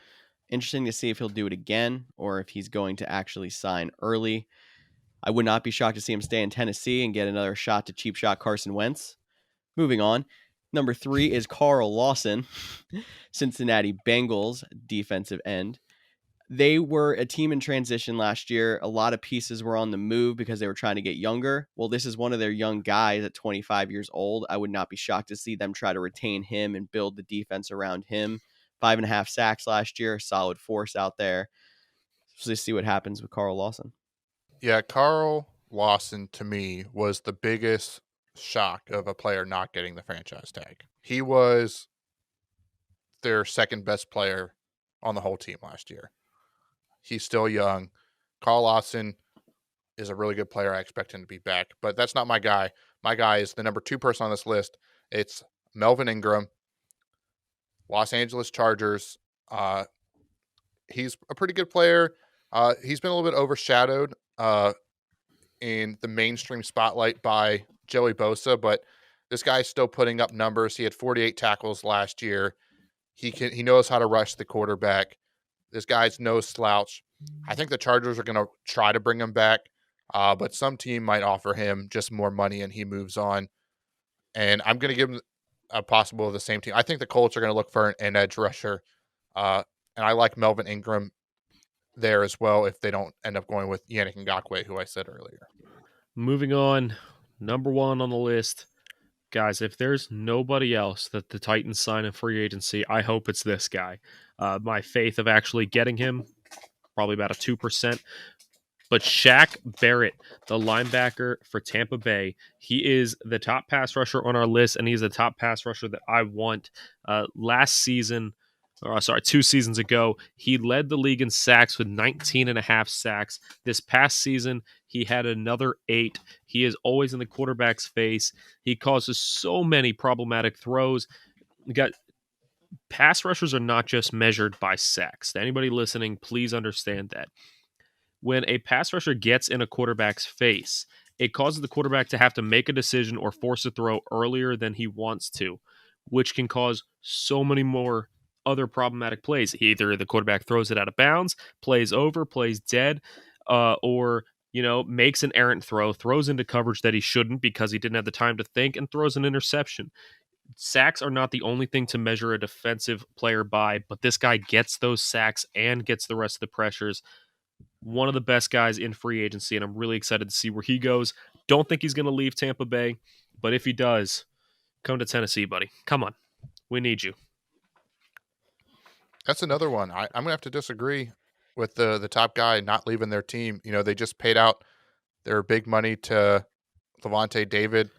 interesting to see if he'll do it again or if he's going to actually sign early. I would not be shocked to see him stay in Tennessee and get another shot to cheap shot Carson Wentz. Moving on. Number 3 is Carl Lawson, Cincinnati Bengals defensive end. They were a team in transition last year. A lot of pieces were on the move because they were trying to get younger. Well, this is one of their young guys at 25 years old. I would not be shocked to see them try to retain him and build the defense around him. 5.5 sacks last year, solid force out there. So let's see what happens with Carl Lawson. Yeah, Carl Lawson to me was the biggest shock of a player not getting the franchise tag. He was their second best player on the whole team last year. He's still young. Carl Lawson is a really good player. I expect him to be back, but that's not my guy. My guy is the number 2 person on this list. It's Melvin Ingram, Los Angeles Chargers. He's a pretty good player. He's been a little bit overshadowed in the mainstream spotlight by Joey Bosa, but this guy's still putting up numbers. He had 48 tackles last year. He knows how to rush the quarterback. This guy's no slouch. I think the Chargers are going to try to bring him back, but some team might offer him just more money and he moves on. And I'm going to give him a possible of the same team. I think the Colts are going to look for an edge rusher, and I like Melvin Ingram there as well if they don't end up going with Yannick Ngakoue, who I said earlier. Moving on, number 1 on the list. Guys, if there's nobody else that the Titans sign in free agency, I hope it's this guy. My faith of actually getting him, probably about a 2%. But Shaq Baird, the linebacker for Tampa Bay, he is the top pass rusher on our list, and he's the top pass rusher that I want. Last season, 2 seasons ago, he led the league in sacks with 19.5 sacks. This past season, he had another 8. He is always in the quarterback's face. He causes so many problematic throws. Pass rushers are not just measured by sacks. To anybody listening, please understand that. When a pass rusher gets in a quarterback's face, it causes the quarterback to have to make a decision or force a throw earlier than he wants to, which can cause so many more other problematic plays. Either the quarterback throws it out of bounds, plays over, plays dead, or makes an errant throw, throws into coverage that he shouldn't because he didn't have the time to think, and throws an interception. Sacks are not the only thing to measure a defensive player by, but this guy gets those sacks and gets the rest of the pressures. One of the best guys in free agency, and I'm really excited to see where he goes. Don't think he's going to leave Tampa Bay, but if he does, come to Tennessee, buddy. Come on. We need you. That's another one. I'm going to have to disagree with the top guy not leaving their team. They just paid out their big money to Levante David.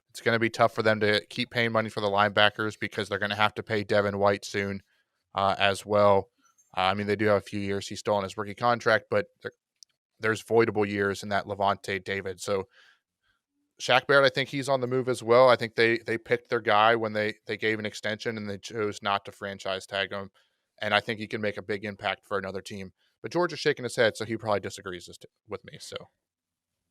It's going to be tough for them to keep paying money for the linebackers because they're going to have to pay Devin White soon as well. They do have a few years. He's still on his rookie contract, but there's voidable years in that Levante David. So Shaq Baird, I think he's on the move as well. I think they picked their guy when they gave an extension and they chose not to franchise tag him. And I think he can make a big impact for another team. But George is shaking his head, so he probably disagrees with me. So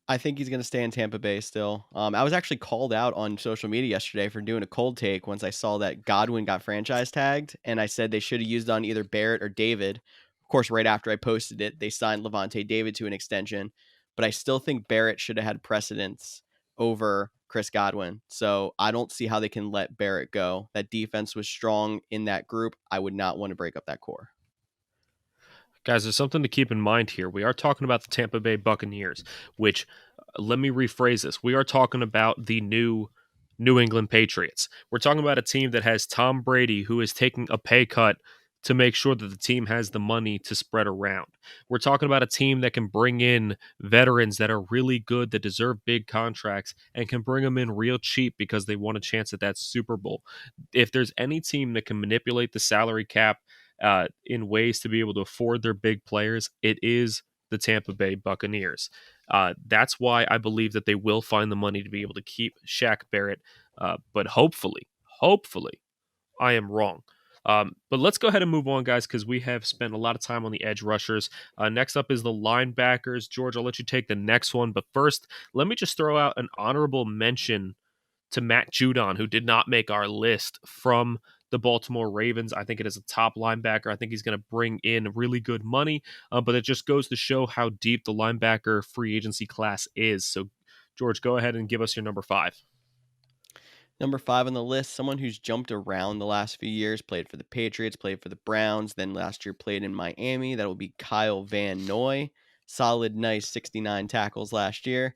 I think he's going to stay in Tampa Bay still. I was actually called out on social media yesterday for doing a cold take once I saw that Godwin got franchise tagged, and I said they should have used on either Barrett or David. Of course, right after I posted it, they signed Levante David to an extension, but I still think Barrett should have had precedence over Chris Godwin. So I don't see how they can let Barrett go. That defense was strong in that group. I would not want to break up that core. Guys, there's something to keep in mind here. We are talking about the Tampa Bay Buccaneers, which, let me rephrase this. We are talking about the new New England Patriots. We're talking about a team that has Tom Brady, who is taking a pay cut to make sure that the team has the money to spread around. We're talking about a team that can bring in veterans that are really good, that deserve big contracts, and can bring them in real cheap because they want a chance at that Super Bowl. If there's any team that can manipulate the salary cap in ways to be able to afford their big players, it is the Tampa Bay Buccaneers. That's why I believe that they will find the money to be able to keep Shaq Barrett. But hopefully, I am wrong. But let's go ahead and move on, guys, because we have spent a lot of time on the edge rushers. Next up is the linebackers. George, I'll let you take the next one. But first, let me just throw out an honorable mention to Matt Judon, who did not make our list, from the Baltimore Ravens. I think it is a top linebacker. I think he's going to bring in really good money, but it just goes to show how deep the linebacker free agency class is. So, George, go ahead and give us your number 5. Number 5 on the list, someone who's jumped around the last few years, played for the Patriots, played for the Browns, then last year played in Miami. That will be Kyle Van Noy. Solid, nice 69 tackles last year.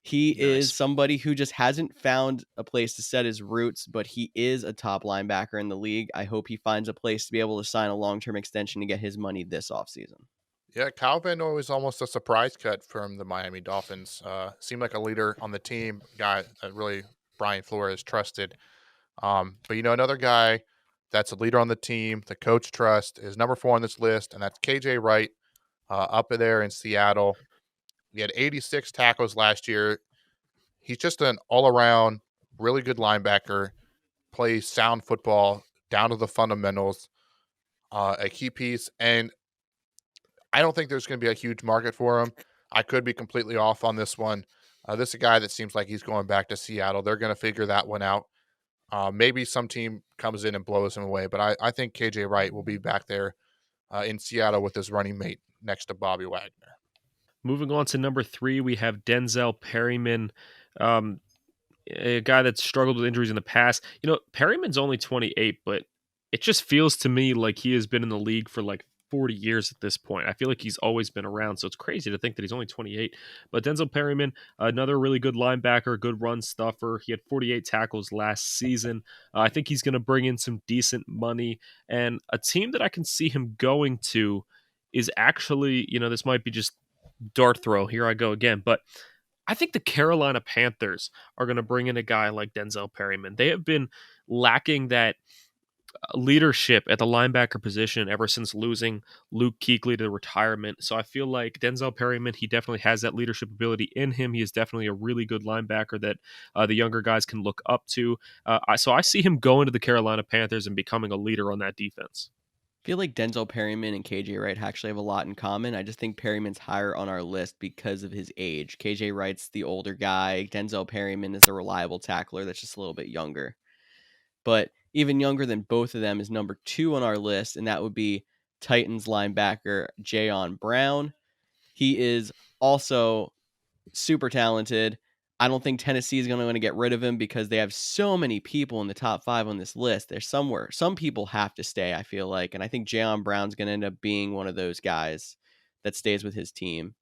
He is Nice. somebody who just hasn't found a place to set his roots, but he is a top linebacker in the league. I hope he finds a place to be able to sign a long-term extension to get his money this offseason. Yeah, Kyle Van Noy was almost a surprise cut from the Miami Dolphins. Seemed like a leader on the team, guy that really Brian Flores trusted. But another guy that's a leader on the team, the coach trust, is number 4 on this list, and that's KJ Wright, up there in Seattle. He had 86 tackles last year. He's just an all-around really good linebacker, plays sound football down to the fundamentals, a key piece. And I don't think there's going to be a huge market for him. I could be completely off on this one. This is a guy that seems like he's going back to Seattle. They're going to figure that one out. Maybe some team comes in and blows him away, but I think KJ Wright will be back there in Seattle with his running mate next to Bobby Wagner. Moving on to number 3, we have Denzel Perryman, a guy that's struggled with injuries in the past. Perryman's only 28, but it just feels to me like he has been in the league for like 40 years at this point. I feel like he's always been around, so it's crazy to think that he's only 28. But Denzel Perryman, another really good linebacker, good run stuffer. He had 48 tackles last season. I think he's going to bring in some decent money, and a team that I can see him going to is actually, this might be just dart throw. Here I go again, but I think the Carolina Panthers are going to bring in a guy like Denzel Perryman. They have been lacking that leadership at the linebacker position ever since losing Luke Kuechly to retirement. So I feel like Denzel Perryman, he definitely has that leadership ability in him. He is definitely a really good linebacker that the younger guys can look up to. So I see him going to the Carolina Panthers and becoming a leader on that defense. I feel like Denzel Perryman and KJ Wright actually have a lot in common. I just think Perryman's higher on our list because of his age. KJ Wright's the older guy. Denzel Perryman is the reliable tackler that's just a little bit younger. But even younger than both of them is number 2 on our list, and that would be Titans linebacker Jayon Brown. He is also super talented. I don't think Tennessee is going to want to get rid of him because they have so many people in the top 5 on this list. There's somewhere some people have to stay, I feel like, and I think Jayon Brown's going to end up being one of those guys that stays with his team.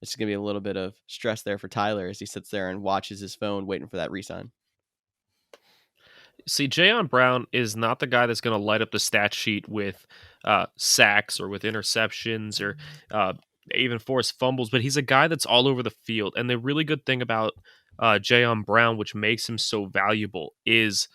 It's going to be a little bit of stress there for Tyler as he sits there and watches his phone waiting for that re-sign. See, Jayon Brown is not the guy that's going to light up the stat sheet with sacks or with interceptions or even forced fumbles, but he's a guy that's all over the field. And the really good thing about Jayon Brown, which makes him so valuable, is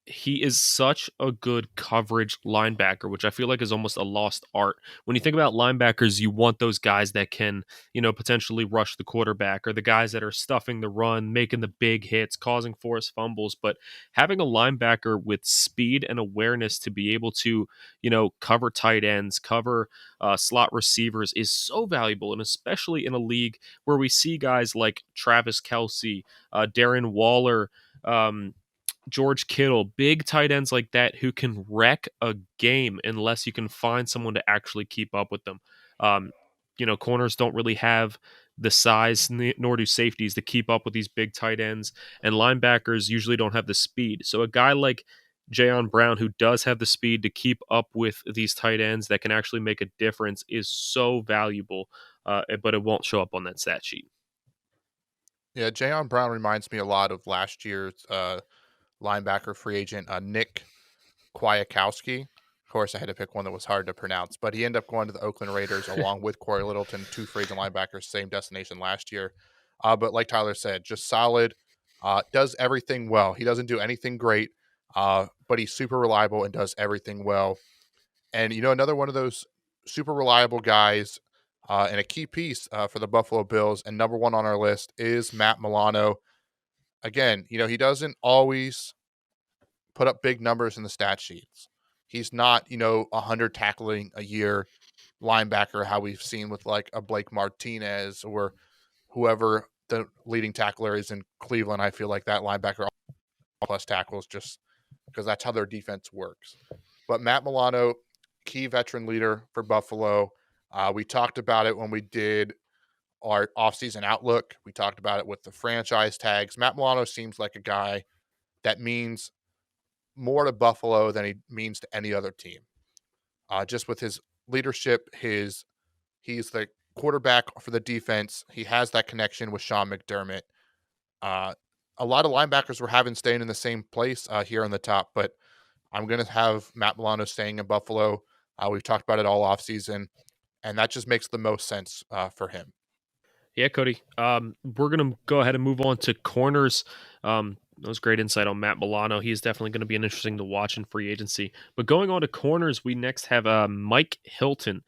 he is such a good coverage linebacker, which I feel like is almost a lost art. When you think about linebackers, you want those guys that can, potentially rush the quarterback, or the guys that are stuffing the run, making the big hits, causing forced fumbles. But having a linebacker with speed and awareness to be able to, cover tight ends, cover slot receivers is so valuable. And especially in a league where we see guys like Travis Kelce, Darren Waller, George Kittle, big tight ends like that who can wreck a game unless you can find someone to actually keep up with them. Corners don't really have the size, nor do safeties, to keep up with these big tight ends, and linebackers usually don't have the speed. So a guy like Jayon Brown, who does have the speed to keep up with these tight ends that can actually make a difference, is so valuable, but it won't show up on that stat sheet. Yeah, Jayon Brown reminds me a lot of last year's linebacker free agent Nick Kwiatkowski. Of course, I had to pick one that was hard to pronounce, but he ended up going to the Oakland Raiders along with Corey Littleton, 2 free agent linebackers, same destination last year. But like Tyler said, just solid, does everything well. He doesn't do anything great, but he's super reliable and does everything well. And, another one of those super reliable guys and a key piece for the Buffalo Bills, and number 1 on our list, is Matt Milano. Again, he doesn't always put up big numbers in the stat sheets. He's not, 100 tackling a year linebacker, how we've seen with like a Blake Martinez or whoever the leading tackler is in Cleveland. I feel like that linebacker plus tackles just because that's how their defense works. But Matt Milano, key veteran leader for Buffalo. We talked about it when we did our offseason outlook. We talked about it with the franchise tags. Matt Milano seems like a guy that means more to Buffalo than he means to any other team. Just with his leadership, he's the quarterback for the defense. He has that connection with Sean McDermott. A lot of linebackers were having staying in the same place here on the top, but I'm going to have Matt Milano staying in Buffalo. We've talked about it all offseason, and that just makes the most sense for him. Yeah, Cody. We're going to go ahead and move on to corners. That was great insight on Matt Milano. He is definitely going to be interesting to watch in free agency. But going on to corners, we next have Mike Hilton.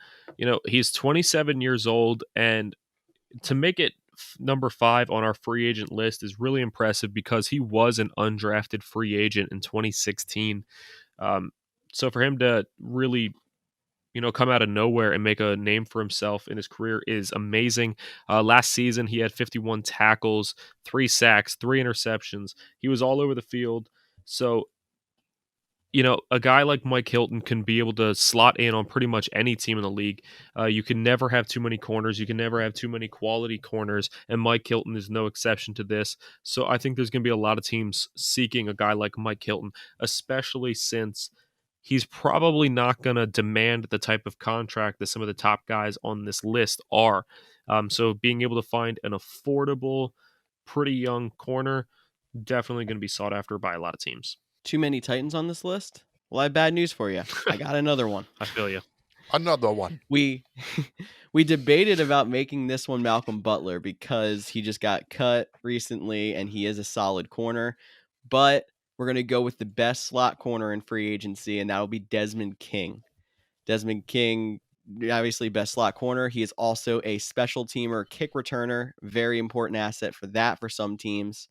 He's 27 years old, and to make it number 5 on our free agent list is really impressive because he was an undrafted free agent in 2016. So for him to really come out of nowhere and make a name for himself in his career is amazing. Last season, he had 51 tackles, 3 sacks, 3 interceptions. He was all over the field. So, a guy like Mike Hilton can be able to slot in on pretty much any team in the league. You can never have too many corners. You can never have too many quality corners, and Mike Hilton is no exception to this. So I think there's going to be a lot of teams seeking a guy like Mike Hilton, especially since he's probably not going to demand the type of contract that some of the top guys on this list are. So being able to find an affordable, pretty young corner, definitely going to be sought after by a lot of teams. Too many Titans on this list? Well, I have bad news for you. I got another one. I feel you. Another one. We debated about making this one Malcolm Butler because he just got cut recently and he is a solid corner. But we're going to go with the best slot corner in free agency, and that will be Desmond King. Desmond King, obviously best slot corner. He is also a special teamer, kick returner, very important asset for some teams.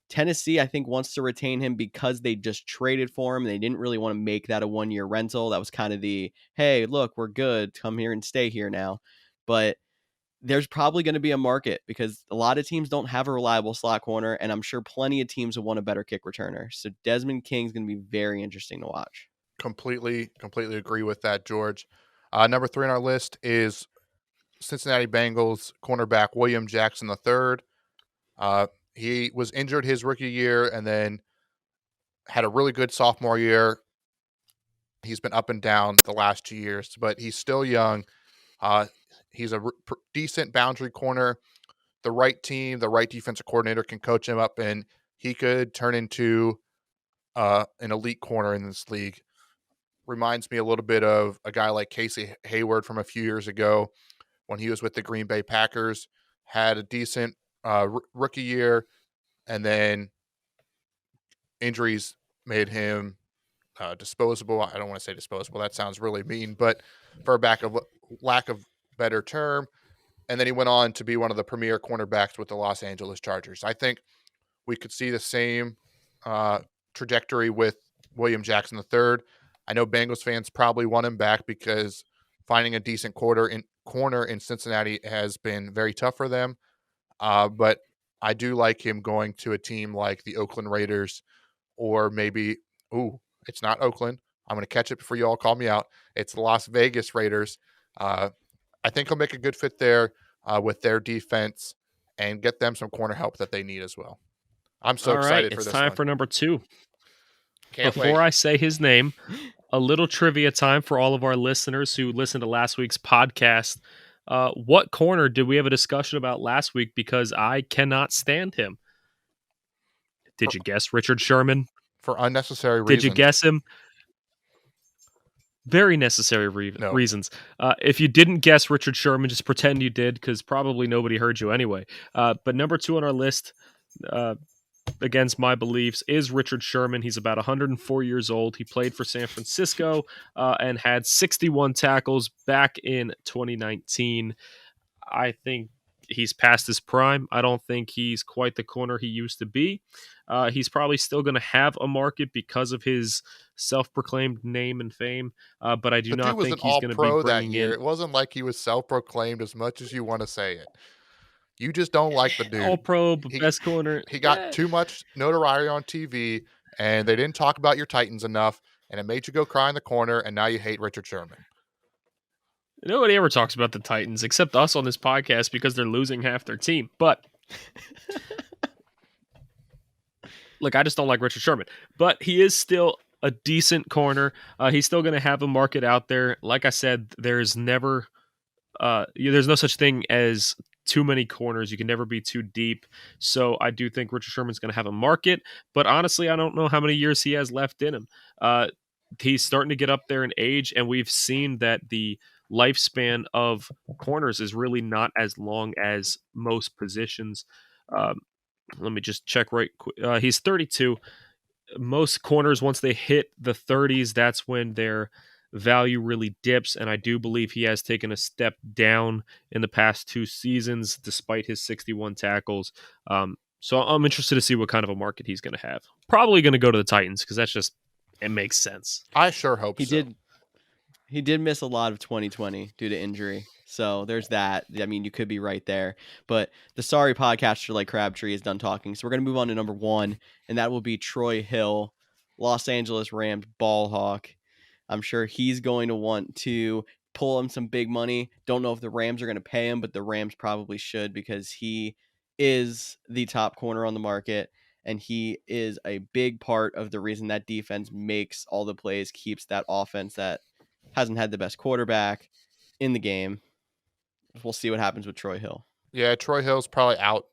Tennessee, I think, wants to retain him because they just traded for him. They didn't really want to make that a one-year rental. That was kind of the, hey, look, we're good. Come here and stay here now. But there's probably going to be a market because a lot of teams don't have a reliable slot corner, and I'm sure plenty of teams will want a better kick returner. So Desmond King is going to be very interesting to watch. Completely agree with that, George. Number 3 on our list is Cincinnati Bengals cornerback William Jackson III. He was injured his rookie year and then had a really good sophomore year. He's been up and down the last 2 years, but he's still young. He's a decent boundary corner. The right team, the right defensive coordinator can coach him up, and he could turn into an elite corner in this league. Reminds me a little bit of a guy like Casey Hayward from a few years ago when he was with the Green Bay Packers. Had a decent rookie year, and then injuries made him disposable. I don't want to say disposable. That sounds really mean, but for a lack of better term. And then he went on to be one of the premier cornerbacks with the Los Angeles Chargers. I think we could see the same trajectory with William Jackson III. I know Bengals fans probably want him back because finding a decent corner in Cincinnati has been very tough for them. But I do like him going to a team like the Oakland Raiders, or maybe, it's not Oakland. I'm going to catch it before you all call me out. It's the Las Vegas Raiders. I think he'll make a good fit there with their defense and get them some corner help that they need as well. I'm so excited for this one. It's time for number 2. Before I say his name, a little trivia time for all of our listeners who listened to last week's podcast. What corner did we have a discussion about last week? Because I cannot stand him. Did you guess Richard Sherman? For unnecessary reasons. Did you guess him? Very necessary reasons. If you didn't guess Richard Sherman, just pretend you did, because probably nobody heard you anyway. But number 2 on our list, against my beliefs, is Richard Sherman. He's about 104 years old. He played for San Francisco and had 61 tackles back in 2019. I think he's past his prime. I don't think he's quite the corner he used to be. He's probably still going to have a market because of his self-proclaimed name and fame, but I do not think he's going to be bringing in. It wasn't like he was self-proclaimed as much as you want to say it. You just don't like the dude. All-pro, best corner. He got too much notoriety on TV, and they didn't talk about your Titans enough, and it made you go cry in the corner, and now you hate Richard Sherman. Nobody ever talks about the Titans except us on this podcast because they're losing half their team. But Look, I just don't like Richard Sherman, but he is still a decent corner. He's still going to have a market out there. Like I said, there's no such thing as too many corners. You can never be too deep. So I do think Richard Sherman's going to have a market, but honestly, I don't know how many years he has left in him. He's starting to get up there in age, and we've seen that the lifespan of corners is really not as long as most positions. Um, Let me just check right quick. He's 32. Most corners, once they hit the 30s, that's when their value really dips. And I do believe he has taken a step down in the past 2 seasons, despite his 61 tackles. So I'm interested to see what kind of a market he's going to have. Probably going to go to the Titans because it makes sense. I sure hope so. He did miss a lot of 2020 due to injury. So there's that. I mean, you could be right there. But the sorry podcaster like Crabtree is done talking. So we're going to move on to number 1, and that will be Troy Hill, Los Angeles Rams ball hawk. I'm sure he's going to want to pull him some big money. Don't know if the Rams are going to pay him, but the Rams probably should because he is the top corner on the market. And he is a big part of the reason that defense makes all the plays, keeps that offense that hasn't had the best quarterback in the game. We'll see what happens with Troy Hill. Yeah, Troy Hill's probably out,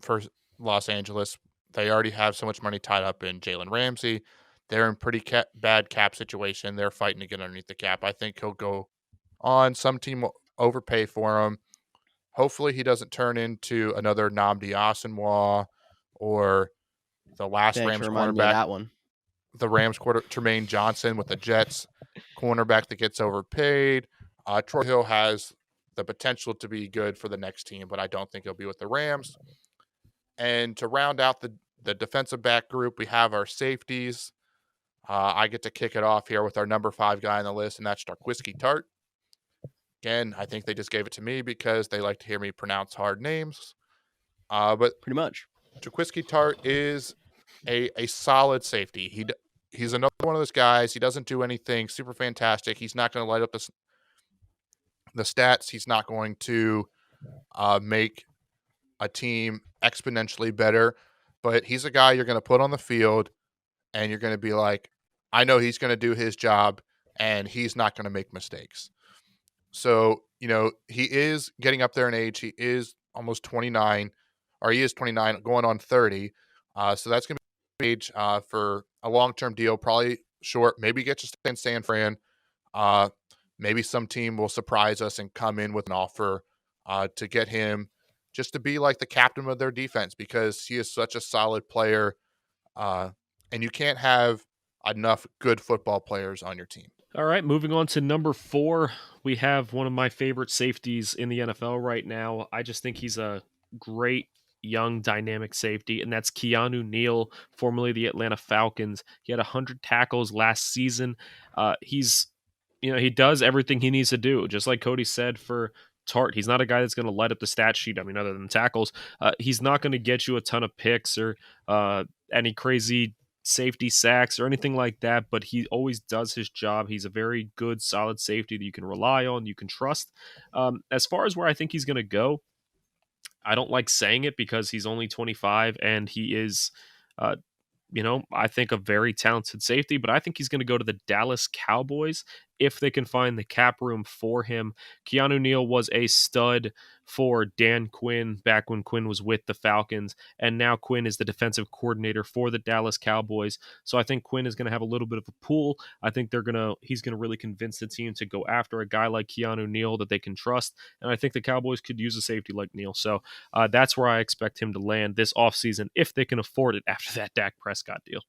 for Los Angeles. They already have so much money tied up in Jalen Ramsey. They're in pretty bad cap situation. They're fighting to get underneath the cap. I think he'll go on. Some team will overpay for him. Hopefully he doesn't turn into another Nnamdi Asomugha or the last Rams cornerback. That one. The Rams Tremaine Johnson with the Jets cornerback that gets overpaid. Troy Hill has the potential to be good for the next team, but I don't think he'll be with the Rams. And to round out the defensive back group, we have our safeties. I get to kick it off here with our number 5 guy on the list, and that's Jaquiski Tartt. Again, I think they just gave it to me because they like to hear me pronounce hard names. But pretty much, Jaquiski Tartt is a solid safety. He's another one of those guys. He doesn't do anything super fantastic. He's not going to light up the stats. He's not going to make a team exponentially better. But he's a guy you're going to put on the field, and you're going to be like, I know he's going to do his job, and he's not going to make mistakes. So, he is getting up there in age. He is almost 29, or he is 29, going on 30. So that's going to be age for a long-term deal, probably short. Maybe get to stay in San Fran. Maybe some team will surprise us and come in with an offer to get him just to be like the captain of their defense because he is such a solid player. And you can't have enough good football players on your team. All right, moving on to number 4, we have one of my favorite safeties in the NFL right now. I just think he's a great young dynamic safety, and that's Keanu Neil, formerly the Atlanta Falcons. He had 100 tackles last season. He does everything he needs to do, just like Cody said for Tartt. He's not a guy that's going to light up the stat sheet. I mean, other than tackles, he's not going to get you a ton of picks or any crazy safety sacks or anything like that, but he always does his job. He's a very good, solid safety that you can rely on, you can trust. As far as where I think he's going to go, I don't like saying it because he's only 25 and he is, I think a very talented safety, but I think he's going to go to the Dallas Cowboys if they can find the cap room for him. Keanu Neil was a stud for Dan Quinn back when Quinn was with the Falcons, and now Quinn is the defensive coordinator for the Dallas Cowboys. So I think Quinn is going to have a little bit of a pull. I think he's going to really convince the team to go after a guy like Keanu Neil that they can trust, and I think the Cowboys could use a safety like Neil. So that's where I expect him to land this offseason if they can afford it after that Dak Prescott deal.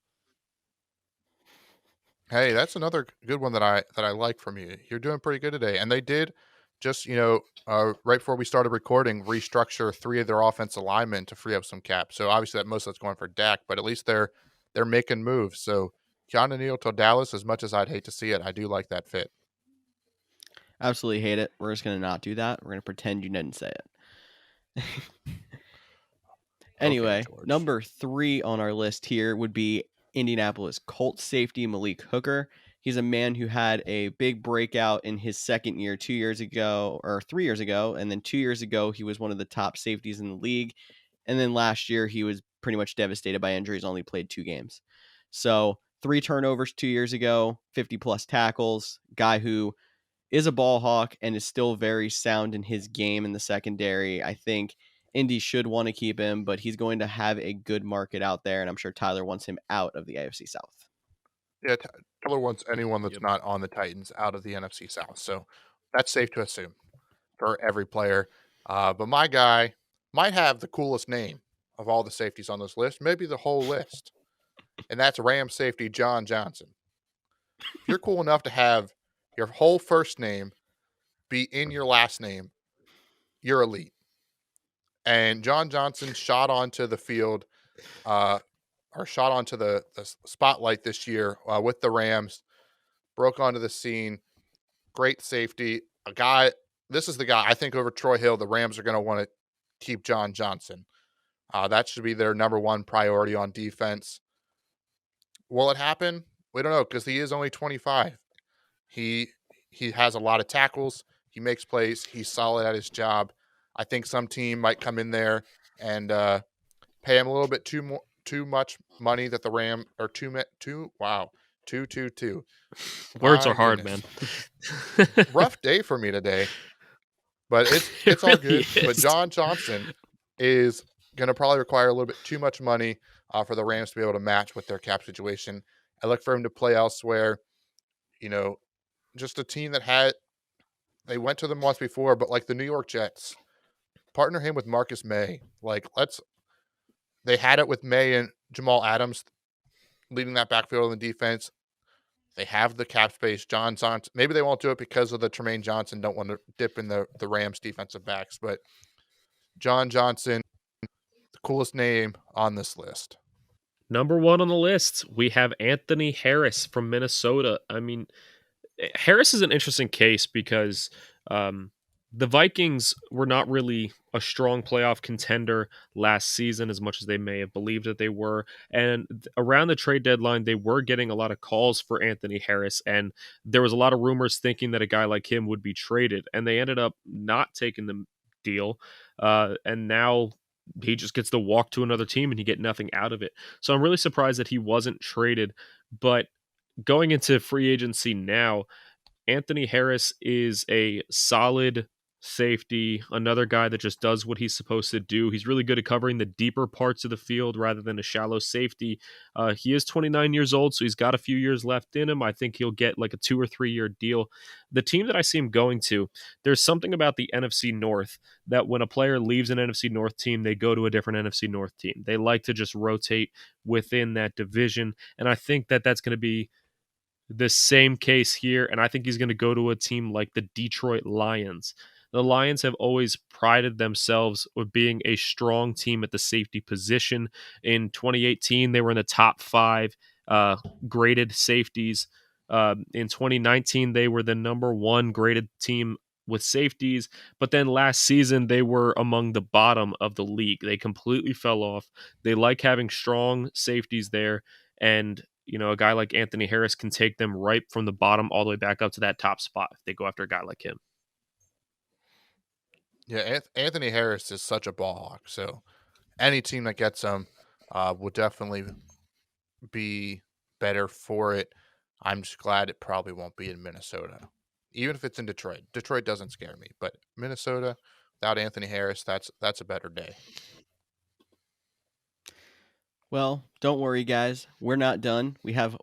Hey, that's another good one that I like from you. You're doing pretty good today. And they did just, right before we started recording, restructure 3 of their offensive linemen to free up some cap. So obviously that most of that's going for Dak, but at least they're making moves. So Keanu Neil to Dallas, as much as I'd hate to see it, I do like that fit. Absolutely hate it. We're just going to not do that. We're going to pretend you didn't say it. Anyway, Okay, number 3 on our list here would be Indianapolis Colts safety Malik Hooker. He's a man who had a big breakout in his second year 3 years ago, and then 2 years ago he was one of the top safeties in the league. And then last year he was pretty much devastated by injuries, only played 2 games. So 3 turnovers 2 years ago, 50 plus tackles, guy who is a ball hawk and is still very sound in his game in the secondary. I think Indy should want to keep him, but he's going to have a good market out there, and I'm sure Tyler wants him out of the AFC South. Yeah, Tyler wants anyone that's Yep. not on the Titans out of the NFC South. So that's safe to assume for every player. But my guy might have the coolest name of all the safeties on this list, maybe the whole list. And that's Ram safety John Johnson. If you're cool enough to have your whole first name be in your last name, you're elite. And John Johnson shot onto the field, or shot onto the spotlight this year with the Rams, broke onto the scene. Great safety. This is the guy I think over Troy Hill, the Rams are going to want to keep John Johnson. That should be their number one priority on defense. Will it happen? We don't know because he is only 25. He has a lot of tackles. He makes plays. He's solid at his job. I think some team might come in there and pay him a little bit too much money that the Ram or two. Words My are hard, goodness. man. Rough day for me today, but it's It all really good. But is. John Johnson is going to probably require a little bit too much money for the Rams to be able to match with their cap situation. I look for him to play elsewhere. You know, just a team that they went to them once before, but like the New York Jets, partner him with Marcus May. They had it with May and Jamal Adams leading that backfield in the defense. They have the cap space. John Johnson, maybe they won't do it because of the Tremaine Johnson, don't want to dip in the Rams defensive backs, but John Johnson, the coolest name on this list. Number 1 on the list, we have Anthony Harris from Minnesota. I mean, Harris is an interesting case because the Vikings were not really a strong playoff contender last season as much as they may have believed that they were. And around the trade deadline, they were getting a lot of calls for Anthony Harris. And there was a lot of rumors thinking that a guy like him would be traded. And they ended up not taking the deal. And now he just gets to walk to another team and he get nothing out of it. So I'm really surprised that he wasn't traded. But going into free agency now, Anthony Harris is a solid safety, another guy that just does what he's supposed to do. He's really good at covering the deeper parts of the field rather than a shallow safety. He is 29 years old, so he's got a few years left in him. I think he'll get like a 2 or 3 year deal. The team that I see him going to, there's something about the NFC North that when a player leaves an NFC North team, they go to a different NFC North team. They like to just rotate within that division, and I think that that's going to be the same case here, and I think he's going to go to a team like the Detroit Lions. The Lions have always prided themselves with being a strong team at the safety position. In 2018, they were in the top 5 graded safeties. In 2019, they were the number 1 graded team with safeties, but then last season they were among the bottom of the league. They completely fell off. They like having strong safeties there, and a guy like Anthony Harris can take them right from the bottom all the way back up to that top spot if they go after a guy like him. Yeah, Anthony Harris is such a ball hawk. So any team that gets him will definitely be better for it. I'm just glad it probably won't be in Minnesota. Even if it's in Detroit. Detroit doesn't scare me. But Minnesota, without Anthony Harris, that's a better day. Well, don't worry, guys. We're not done. We have,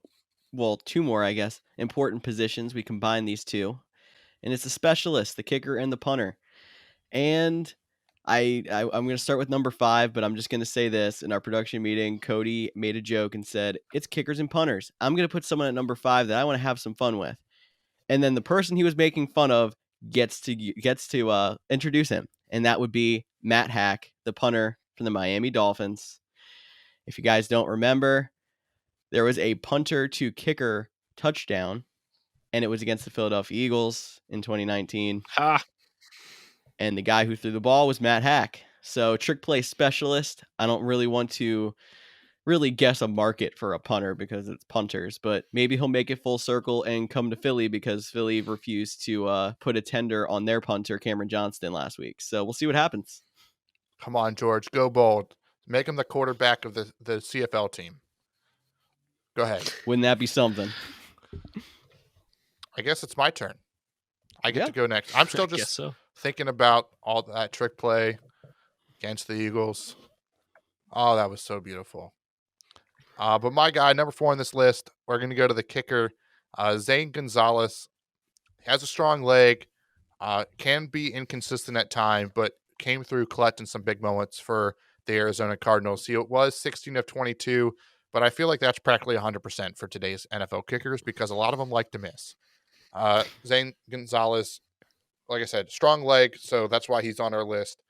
2 more, I guess, important positions. We combine these 2. And it's the specialist, the kicker and the punter. And I'm going to start with number 5, but I'm just going to say this. In our production meeting, Cody made a joke and said, it's kickers and punters. I'm going to put someone at number 5 that I want to have some fun with. And then the person he was making fun of gets to introduce him. And that would be Matt Hack, the punter from the Miami Dolphins. If you guys don't remember, there was a punter to kicker touchdown, and it was against the Philadelphia Eagles in 2019. Ha! And the guy who threw the ball was Matt Hack. So trick play specialist. I don't really want to really guess a market for a punter because it's punters, but maybe he'll make it full circle and come to Philly because Philly refused to put a tender on their punter, Cameron Johnston, last week. So we'll see what happens. Come on, George. Go bold. Make him the quarterback of the CFL team. Go ahead. Wouldn't that be something? I guess it's my turn. I get Yeah. to go next. I'm still I guess just so. thinking about all that trick play against the Eagles. Oh, that was so beautiful. But my guy, number 4 on this list, we're going to go to the kicker, Zane Gonzalez. Has a strong leg, can be inconsistent at time, but came through clutch in some big moments for the Arizona Cardinals. He was 16 of 22, but I feel like that's practically 100% for today's NFL kickers because a lot of them like to miss. Zane Gonzalez, like I said, strong leg, so that's why he's on our list.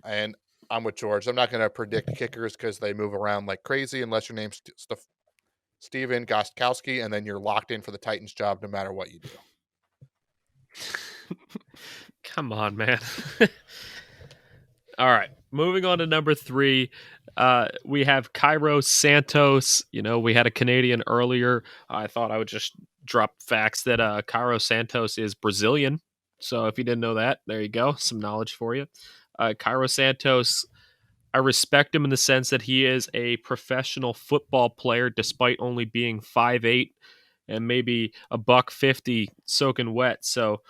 And I'm with George. I'm not going to predict kickers because they move around like crazy unless your name's Steven Gostkowski, and then you're locked in for the Titans job no matter what you do. Come on, man. All right. Moving on to number 3. We have Cairo Santos. We had a Canadian earlier. I thought I would just drop facts that Cairo Santos is Brazilian. So if you didn't know that, there you go. Some knowledge for you. Cairo Santos, I respect him in the sense that he is a professional football player despite only being 5'8" and maybe $150 soaking wet. So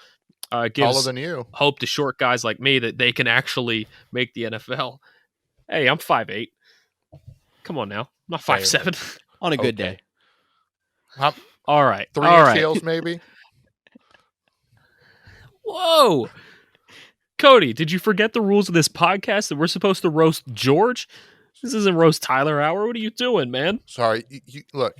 Taller gives than you. hope to short guys like me that they can actually make the NFL. Hey, I'm 5'8". Come on now. I'm not 5'7". On a good day. All right. 3 All inch right. heels, maybe? Whoa. Cody, did you forget the rules of this podcast that we're supposed to roast George? This isn't roast Tyler hour. What are you doing, man? Sorry. You, look,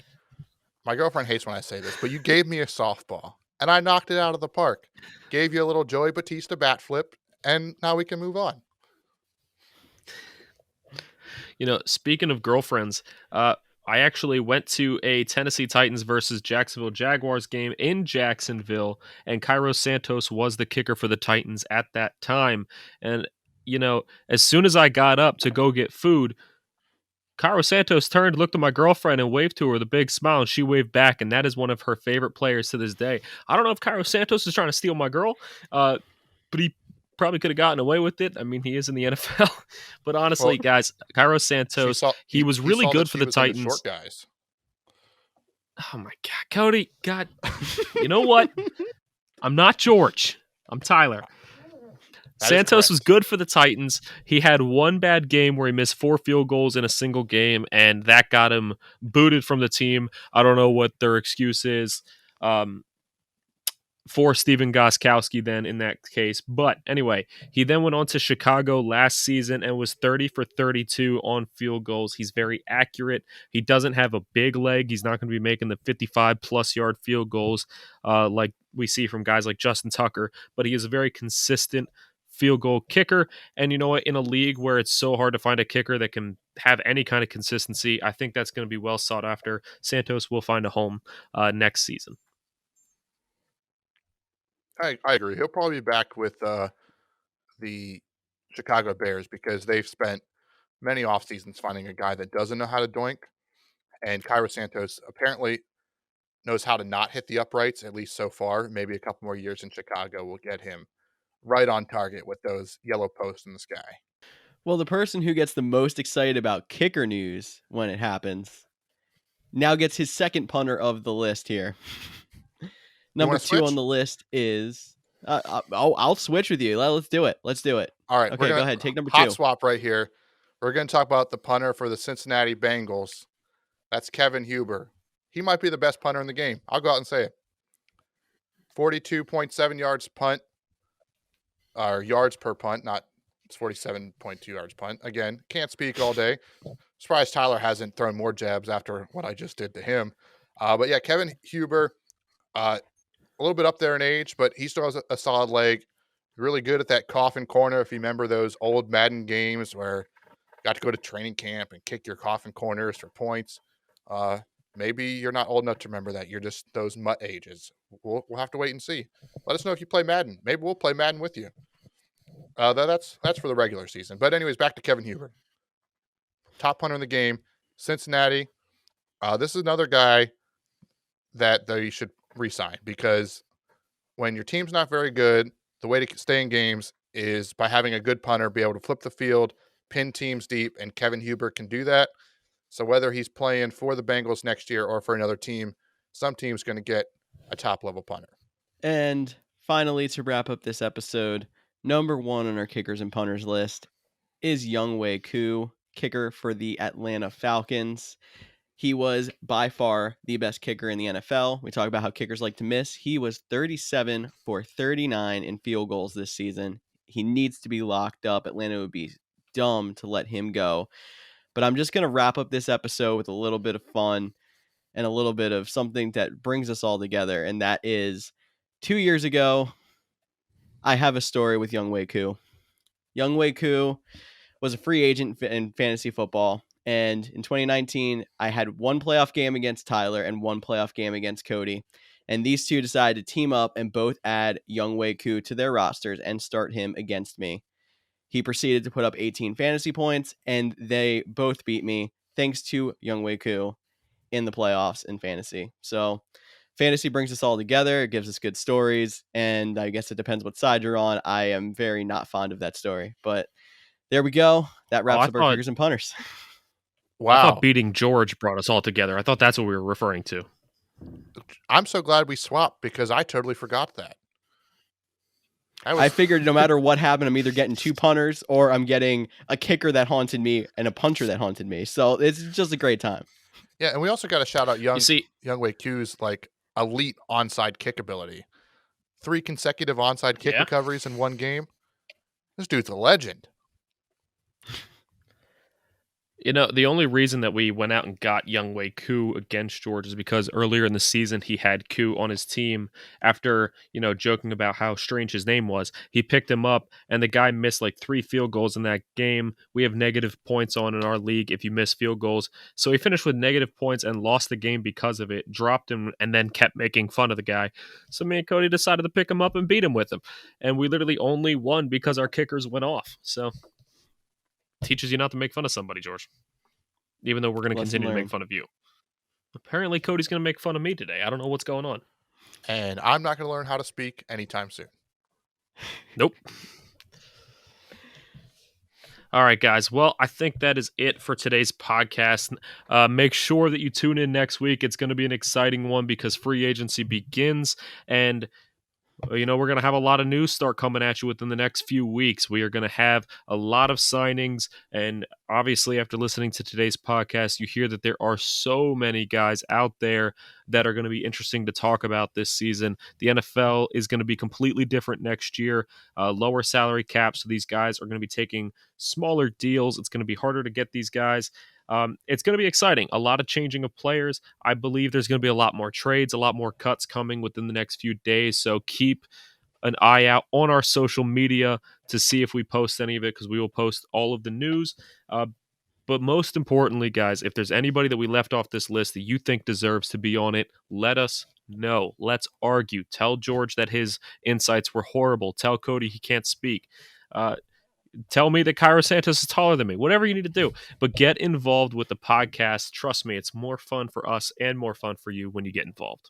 my girlfriend hates when I say this, but you gave me a softball, and I knocked it out of the park. Gave you a little Joey Batista bat flip, and now we can move on. Speaking of girlfriends, I actually went to a Tennessee Titans versus Jacksonville Jaguars game in Jacksonville, and Cairo Santos was the kicker for the Titans at that time. And, as soon as I got up to go get food, Cairo Santos turned, looked at my girlfriend, and waved to her with a big smile, and she waved back, and that is one of her favorite players to this day. I don't know if Cairo Santos is trying to steal my girl, but he probably could have gotten away with it. I mean, he is in the NFL. But honestly, guys, Cairo Santos, he was really good for the Titans. Short guys. Oh, my God. Cody, God, you know what? I'm not George. I'm Tyler. Santos was good for the Titans. He had one bad game where he missed 4 field goals in a single game, and that got him booted from the team. I don't know what their excuse is for Stephen Gostkowski then in that case. But anyway, he then went on to Chicago last season and was 30 for 32 on field goals. He's very accurate. He doesn't have a big leg. He's not going to be making the 55-plus yard field goals like we see from guys like Justin Tucker, but he is a very consistent field goal kicker. And you know what? In a league where it's so hard to find a kicker that can have any kind of consistency, I think that's going to be well sought after. Santos will find a home next season. I agree. He'll probably be back with the Chicago Bears because they've spent many off seasons finding a guy that doesn't know how to doink. And Cairo Santos apparently knows how to not hit the uprights, at least so far. Maybe a couple more years in Chicago will get him right on target with those yellow posts in the sky. Well, the person who gets the most excited about kicker news when it happens now gets his second punter of the list here. Number 2 on the list is... I'll switch with you. Let's do it. All right. Okay, go ahead. Take number 2. Hot swap right here. We're going to talk about the punter for the Cincinnati Bengals. That's Kevin Huber. He might be the best punter in the game. I'll go out and say it. 42.7 yards punt. Or yards per punt, not it's 47.2 yards punt. Again, can't speak all day. Surprised Tyler hasn't thrown more jabs after what I just did to him. But yeah, Kevin Huber, a little bit up there in age, but he still has a solid leg. Really good at that coffin corner. If you remember those old Madden games where you got to go to training camp and kick your coffin corners for points. Maybe you're not old enough to remember that. You're just those mutt ages. We'll have to wait and see. Let us know if you play Madden. Maybe we'll play Madden with you. That's for the regular season. But anyways, back to Kevin Huber. Top punter in the game. Cincinnati. This is another guy that they should re-sign because when your team's not very good, the way to stay in games is by having a good punter be able to flip the field, pin teams deep, and Kevin Huber can do that. So whether he's playing for the Bengals next year or for another team, some team's going to get a top-level punter. And finally, to wrap up this episode, number 1 on our kickers and punters list is Younghoe Koo, kicker for the Atlanta Falcons. He was by far the best kicker in the NFL. We talk about how kickers like to miss. He was 37 for 39 in field goals this season. He needs to be locked up. Atlanta would be dumb to let him go. But I'm just going to wrap up this episode with a little bit of fun and a little bit of something that brings us all together. And that is 2 years ago, I have a story with Younghoe Koo. Younghoe Koo was a free agent in fantasy football. And in 2019, I had one playoff game against Tyler and one playoff game against Cody. And these two decided to team up and both add Younghoe Koo to their rosters and start him against me. He proceeded to put up 18 fantasy points, and they both beat me thanks to Younghoe Koo in the playoffs in fantasy. So fantasy brings us all together. It gives us good stories, and I guess it depends what side you're on. I am very not fond of that story, but there we go. That wraps up our kickers and punters. Wow. I thought beating George brought us all together. I thought that's what we were referring to. I'm so glad we swapped because I totally forgot that. I figured no matter what happened, I'm either getting 2 punters or I'm getting a kicker that haunted me and a punter that haunted me. So it's just a great time. Yeah, and we also got to shout out Younghoe Koo's like elite onside kick ability. 3 consecutive onside kick recoveries in one game. This dude's a legend. You know, the only reason that we went out and got Younghoe Koo against George is because earlier in the season he had Koo on his team after, joking about how strange his name was. He picked him up and the guy missed like 3 field goals in that game. We have negative points on in our league if you miss field goals. So he finished with negative points and lost the game because of it, dropped him, and then kept making fun of the guy. So me and Cody decided to pick him up and beat him with him. And we literally only won because our kickers went off. So teaches you not to make fun of somebody, George. Even though we're going to continue to make fun of you. Apparently, Cody's going to make fun of me today. I don't know what's going on. And I'm not going to learn how to speak anytime soon. Nope. All right, guys. Well, I think that is it for today's podcast. Make sure that you tune in next week. It's going to be an exciting one because free agency begins. And we're going to have a lot of news start coming at you within the next few weeks. We are going to have a lot of signings. And obviously, after listening to today's podcast, you hear that there are so many guys out there that are going to be interesting to talk about this season. The NFL is going to be completely different next year, lower salary cap. So these guys are going to be taking smaller deals. It's going to be harder to get these guys. It's going to be exciting. A lot of changing of players. I believe there's going to be a lot more trades, a lot more cuts coming within the next few days. So keep an eye out on our social media to see if we post any of it, because we will post all of the news. But most importantly, guys, if there's anybody that we left off this list that you think deserves to be on it, let us know. Let's argue. Tell George that his insights were horrible. Tell Cody he can't speak. Tell me that Cairo Santos is taller than me. Whatever you need to do. But get involved with the podcast. Trust me, it's more fun for us and more fun for you when you get involved.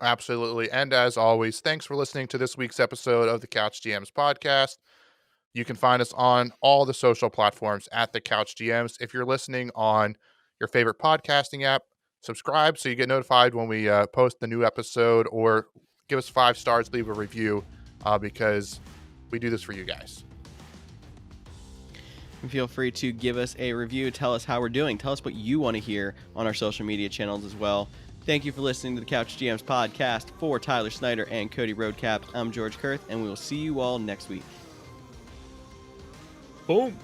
Absolutely. And as always, thanks for listening to this week's episode of the Couch GMs podcast. You can find us on all the social platforms at the Couch GMs. If you're listening on your favorite podcasting app, subscribe so you get notified when we post the new episode, or give us 5 stars, leave a review, because we do this for you guys. And feel free to give us a review. Tell us how we're doing. Tell us what you want to hear on our social media channels as well. Thank you for listening to the Couch GMs podcast. For Tyler Snyder and Cody Roadcap, I'm George Kerth, and we will see you all next week. Boom.